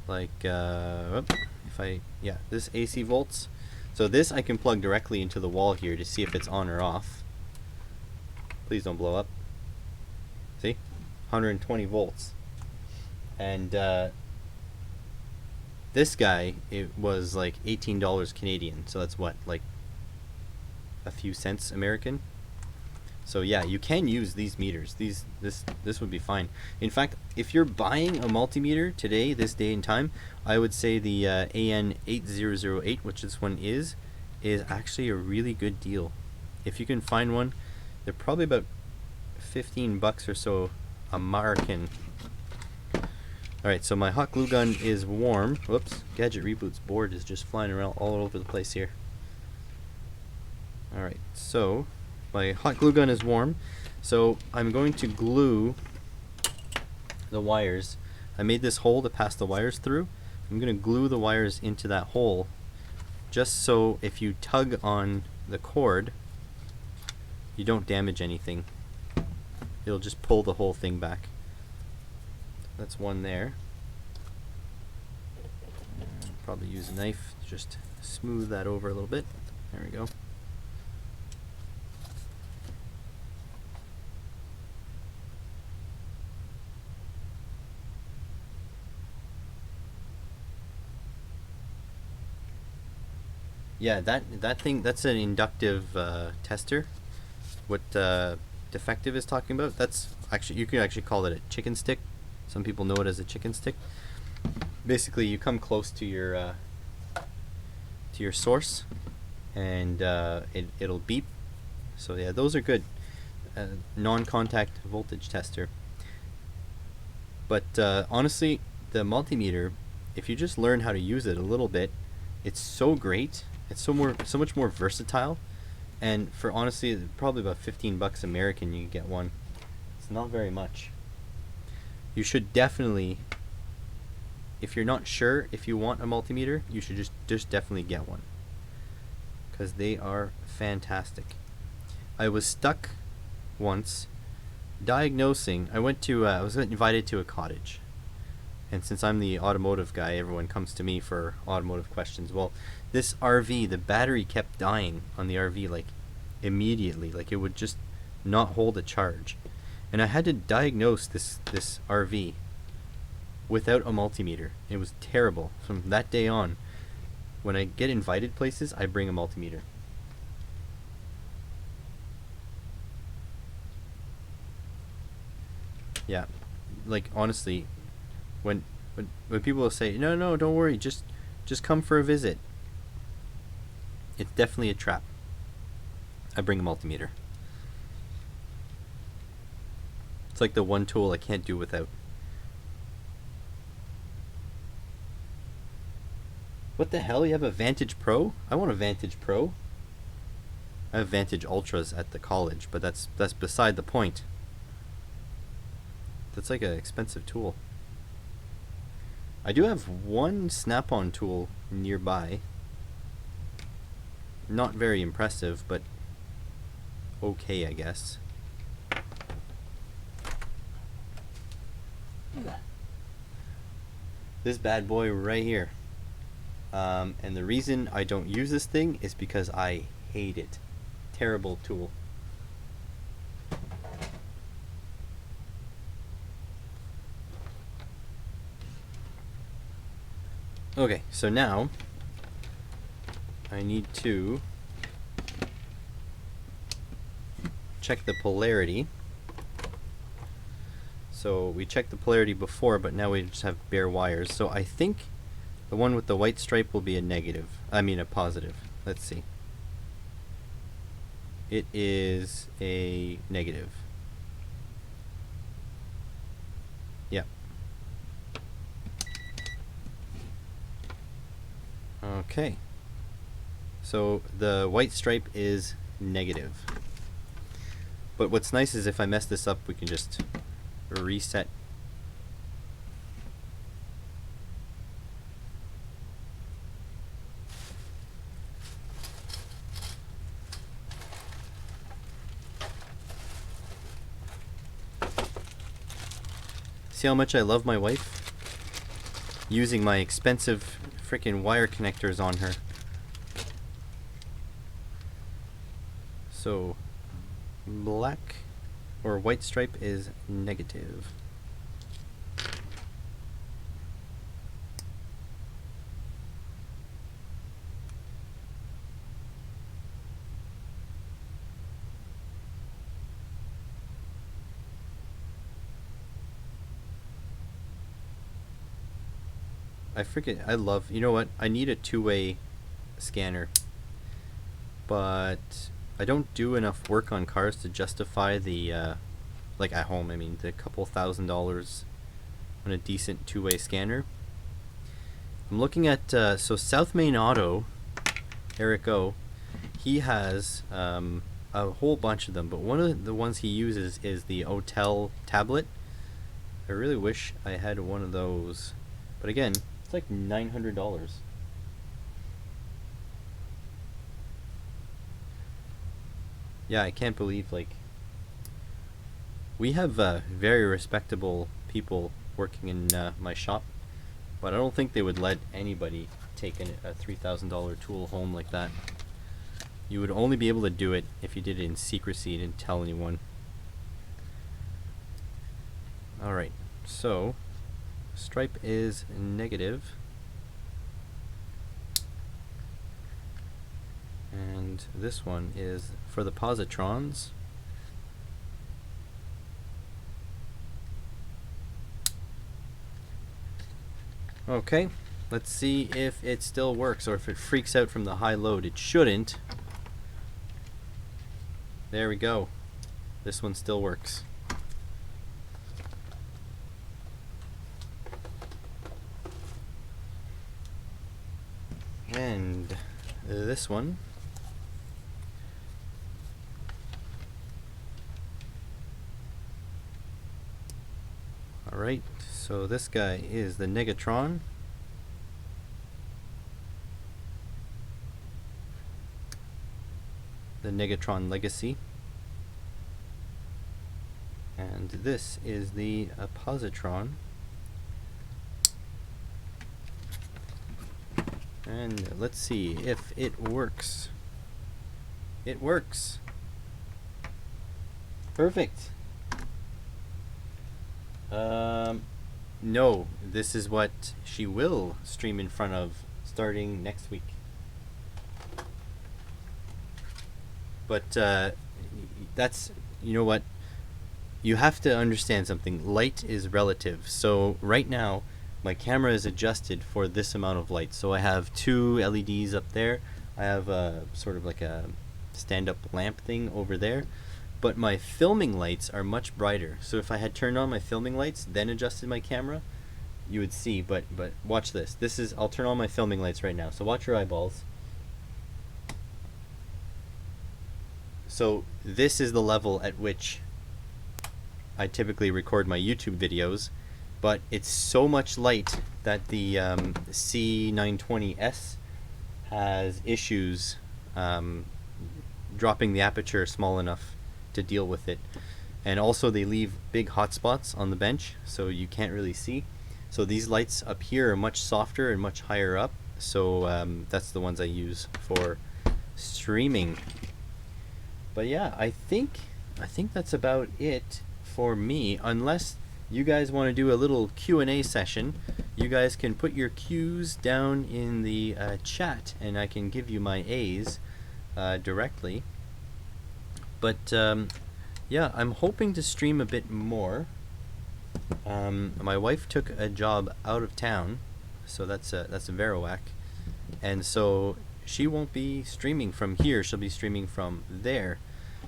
Like, this AC volts. So this I can plug directly into the wall here to see if it's on or off. Please don't blow up. See? 120 volts. And this guy, it was like $18 Canadian. So that's what, like a few cents American? So yeah, you can use these meters. This would be fine. In fact, if you're buying a multimeter today, this day and time, I would say the AN8008, which this one is actually a really good deal. If you can find one, they're probably about 15 bucks or so American. Alright, so my hot glue gun is warm. Whoops, Gadget Reboot's board is just flying around all over the place here. Alright, so my hot glue gun is warm, so I'm going to glue the wires. I made this hole to pass the wires through. I'm going to glue the wires into that hole, just so if you tug on the cord, you don't damage anything. It'll just pull the whole thing back. That's one there. Probably use a knife to just smooth that over a little bit. There we go. Yeah, that thing, that's an inductive tester. What defective is talking about, that's actually, you can actually call it a chicken stick. Some people know it as a chicken stick. Basically, you come close to your source, and it'll beep. So yeah, those are good. Non-contact voltage tester. But honestly, the multimeter, if you just learn how to use it a little bit, it's so great. It's so much more versatile, and for honestly probably about 15 bucks American you can get one. It's not very much. You should definitely, if you're not sure if you want a multimeter, you should just definitely get one, because they are fantastic. I was stuck once diagnosing. I was invited to a cottage. And since I'm the automotive guy, everyone comes to me for automotive questions. Well, this RV, the battery kept dying on the RV, like, immediately. Like, it would just not hold a charge. And I had to diagnose this RV without a multimeter. It was terrible. From that day on, when I get invited places, I bring a multimeter. Yeah, like, honestly, when people say, no, don't worry, just come for a visit, it's definitely a trap. I bring a multimeter. It's like the one tool I can't do without. What the hell? You have a Vantage Pro? I want a Vantage Pro. I have Vantage Ultras at the college, but that's beside the point. That's like an expensive tool. I do have one snap-on tool nearby. Not very impressive, but okay, I guess. This bad boy right here. And the reason I don't use this thing is because I hate it. Terrible tool. Okay, so now I need to check the polarity. So we checked the polarity before, but now we just have bare wires. So I think the one with the white stripe will be a negative. I mean a positive. Let's see. It is a negative. Yeah. Okay. So the white stripe is negative. But what's nice is if I mess this up, we can just reset. See how much I love my wife? Using my expensive frickin' wire connectors on her. So, black or white stripe is negative. I love, you know what, I need a two-way scanner, but I don't do enough work on cars to justify the, like at home, I mean, the couple $1,000s on a decent two-way scanner. I'm looking at, so South Main Auto, Eric O, he has a whole bunch of them, but one of the ones he uses is the Hotel tablet. I really wish I had one of those, but again, it's like $900. Yeah, I can't believe, like, we have very respectable people working in my shop, but I don't think they would let anybody take a $3,000 tool home like that. You would only be able to do it if you did it in secrecy and didn't tell anyone. Alright, so stripe is negative, and this one is for the positrons. Okay, let's see if it still works or if it freaks out from the high load. It shouldn't. There we go. This one still works. And this one. Alright, so this guy is the negatron. The negatron legacy. And this is the positron. And let's see if it works. It works. Perfect. No, this is what she will stream in front of starting next week. But that's, you know what? You have to understand something. Light is relative. So right now, my camera is adjusted for this amount of light. So I have two LEDs up there. I have a sort of like a stand-up lamp thing over there. But my filming lights are much brighter. So if I had turned on my filming lights, then adjusted my camera, you would see. But watch this. This is, I'll turn on my filming lights right now. So watch your eyeballs. So this is the level at which I typically record my YouTube videos, but it's so much light that the C920S has issues dropping the aperture small enough to deal with it. And also they leave big hotspots on the bench, so you can't really see. So these lights up here are much softer and much higher up, So that's the ones I use for streaming. But yeah, I think that's about it for me, unless you guys want to do a little Q&A session. You guys can put your Q's down in the chat, and I can give you my A's directly. But yeah, I'm hoping to stream a bit more. My wife took a job out of town, so that's Verowac, and so she won't be streaming from here. She'll be streaming from there.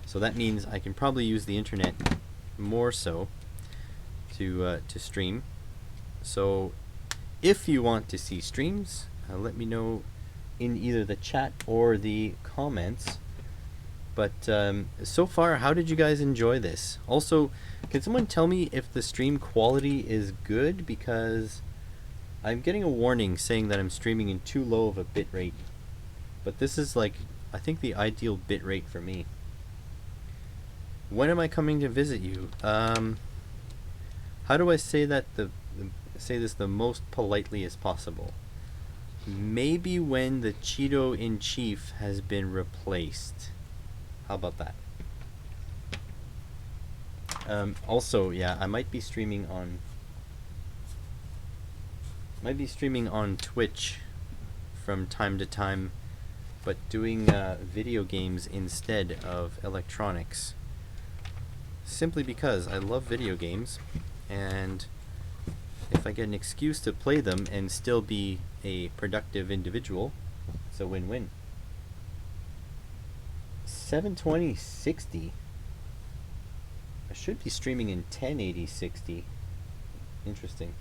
So that means I can probably use the internet more so to stream. So if you want to see streams, let me know in either the chat or the comments. But so far, how did you guys enjoy this? Also, can someone tell me if the stream quality is good? Because I'm getting a warning saying that I'm streaming in too low of a bit rate. But this is like, I think, the ideal bit rate for me. When am I coming to visit you? How do I say that say this the most politely as possible? Maybe when the Cheeto in Chief has been replaced. How about that? Also, yeah, I might be streaming on Twitch from time to time, but doing video games instead of electronics. Simply because I love video games, and if I get an excuse to play them and still be a productive individual, it's a win-win. 720/60. I should be streaming in 1080/60. Interesting.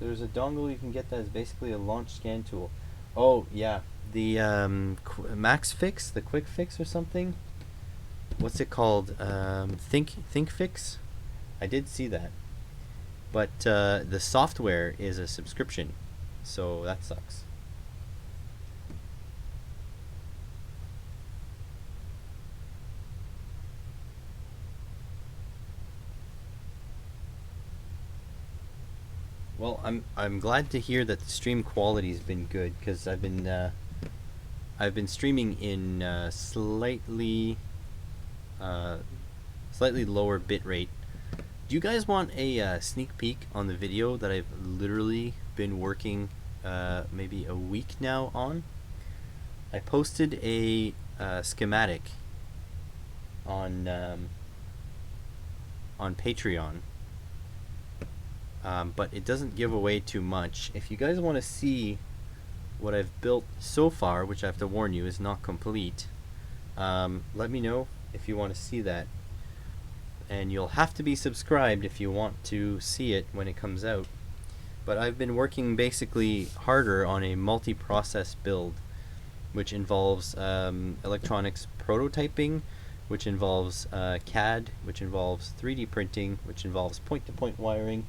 There's a dongle you can get that is basically a launch scan tool. Oh yeah, the Max Fix, the Quick Fix or something. What's it called? Think Fix. I did see that, but the software is a subscription, so that sucks. Well, I'm glad to hear that the stream quality's been good, because I've been streaming in slightly lower bit rate. Do you guys want a sneak peek on the video that I've literally been working maybe a week now on? I posted a schematic on Patreon. But it doesn't give away too much. If you guys want to see what I've built so far, which I have to warn you is not complete, let me know if you want to see that. And you'll have to be subscribed if you want to see it when it comes out. But I've been working basically harder on a multi-process build, which involves electronics prototyping, which involves CAD, which involves 3D printing, which involves point-to-point wiring.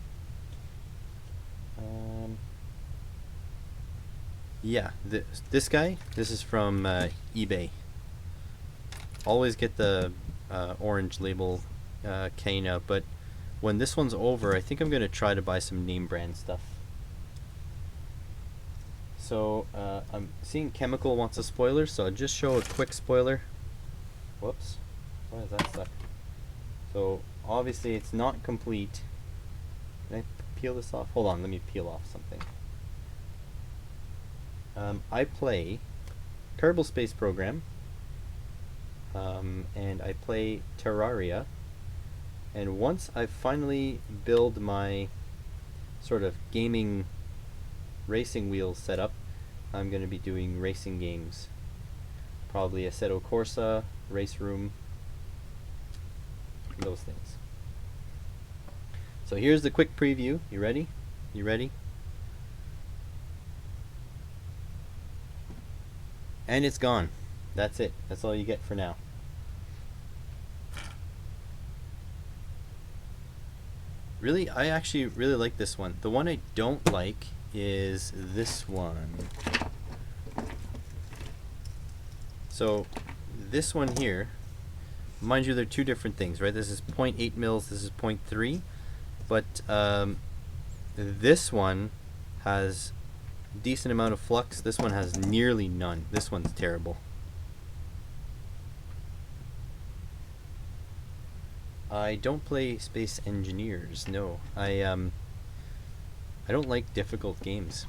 Yeah, this guy, this is from eBay. Always get the orange label cane out, but when this one's over, I think I'm going to try to buy some name brand stuff. So I'm seeing Chemical wants a spoiler, so I'll just show a quick spoiler. Whoops, why is that stuck? So obviously it's not complete. Can I peel this off? Hold on, let me peel off something. I play Kerbal Space Program, and I play Terraria, and once I finally build my sort of gaming racing wheel setup, I'm going to be doing racing games. Probably Assetto Corsa, Race Room, those things. So here's the quick preview. You ready? You ready? And it's gone. That's it. That's all you get for now. Really, I actually really like this one. The one I don't like is this one. So this one here, mind you, they're two different things, right? This is 0.8 mils, this is 0.3, but this one has decent amount of flux. This one has nearly none. This one's terrible. I don't play Space Engineers. No, I don't like difficult games.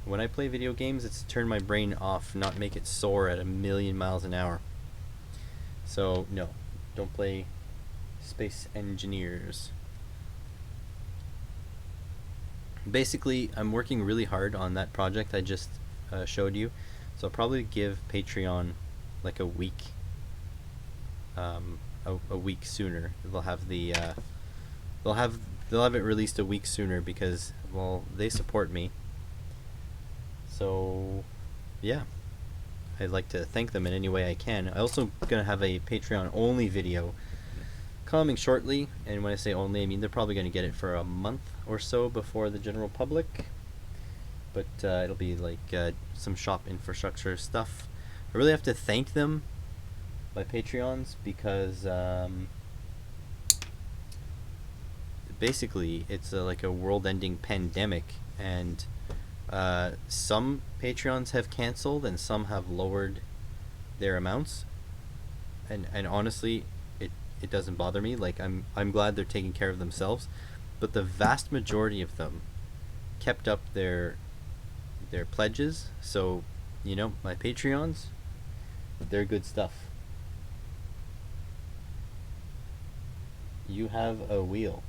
When I play video games, it's to turn my brain off, not make it soar at 1,000,000 miles an hour. So no, don't play Space Engineers. Basically, I'm working really hard on that project I just showed you, so I'll probably give Patreon like a week, a week sooner. They'll have the they'll have it released a week sooner because, well, they support me. So yeah, I'd like to thank them in any way I can. I also gonna have a Patreon only video coming shortly, and when I say only, I mean they're probably going to get it for a month or so before the general public, but it'll be like some shop infrastructure stuff. I really have to thank them, my Patreons, because basically it's like a world-ending pandemic, and some Patreons have canceled and some have lowered their amounts, and honestly, it doesn't bother me. Like, I'm glad they're taking care of themselves, but the vast majority of them kept up their pledges. So, you know, my Patreons, they're good stuff. You have a wheel.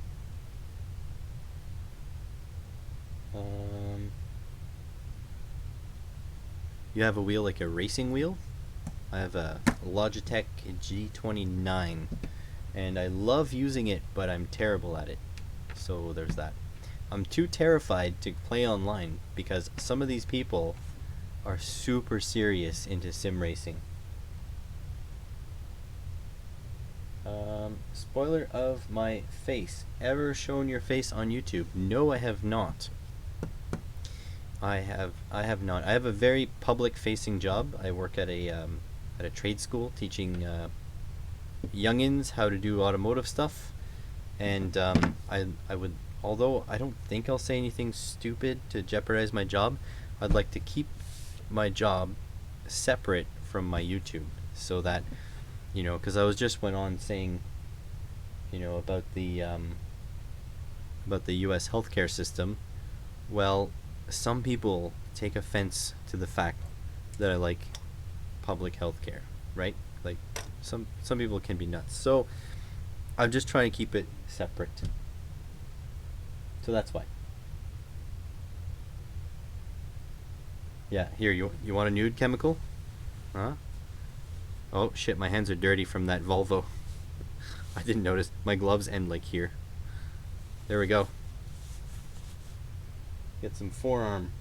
You have a wheel, like a racing wheel? I have a Logitech G29, and I love using it, but I'm terrible at it. So there's that. I'm too terrified to play online because some of these people are super serious into sim racing. Spoiler of my face. Ever shown your face on YouTube? No, I have not. I have not. I have a very public facing job. I work at a trade school teaching youngins how to do automotive stuff, and I would, although I don't think I'll say anything stupid to jeopardize my job, I'd like to keep my job separate from my YouTube, so that, you know, because I was just went on saying, you know, about the U.S. healthcare system. Well, some people take offense to the fact that I like public healthcare, right? Like, some people can be nuts. So I'm just trying to keep it separate. So that's why. Yeah, here, you want a nude chemical? Huh? Oh shit, my hands are dirty from that Volvo. I didn't notice. My gloves end like here. There we go. Get some forearm.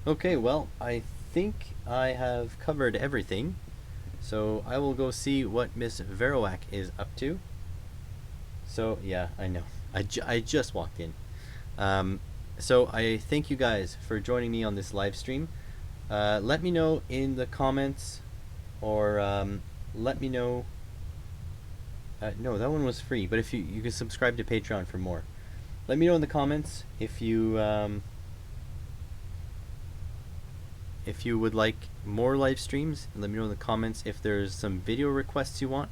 Okay, well, I think I have covered everything, so I will go see what Miss Verowack is up to. So, yeah, I know. I just walked in. So I thank you guys for joining me on this live stream. Let me know in the comments, or let me know... no, that one was free, but if you can subscribe to Patreon for more. Let me know in the comments if you would like more live streams, and let me know in the comments if there's some video requests you want.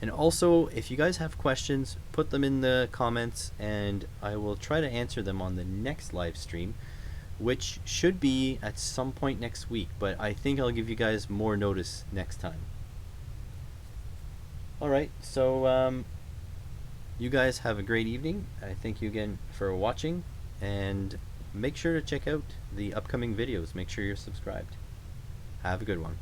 And also, if you guys have questions, put them in the comments, and I will try to answer them on the next live stream, which should be at some point next week, but I think I'll give you guys more notice next time. Alright, so you guys have a great evening. I thank you again for watching, and make sure to check out the upcoming videos. Make sure you're subscribed. Have a good one.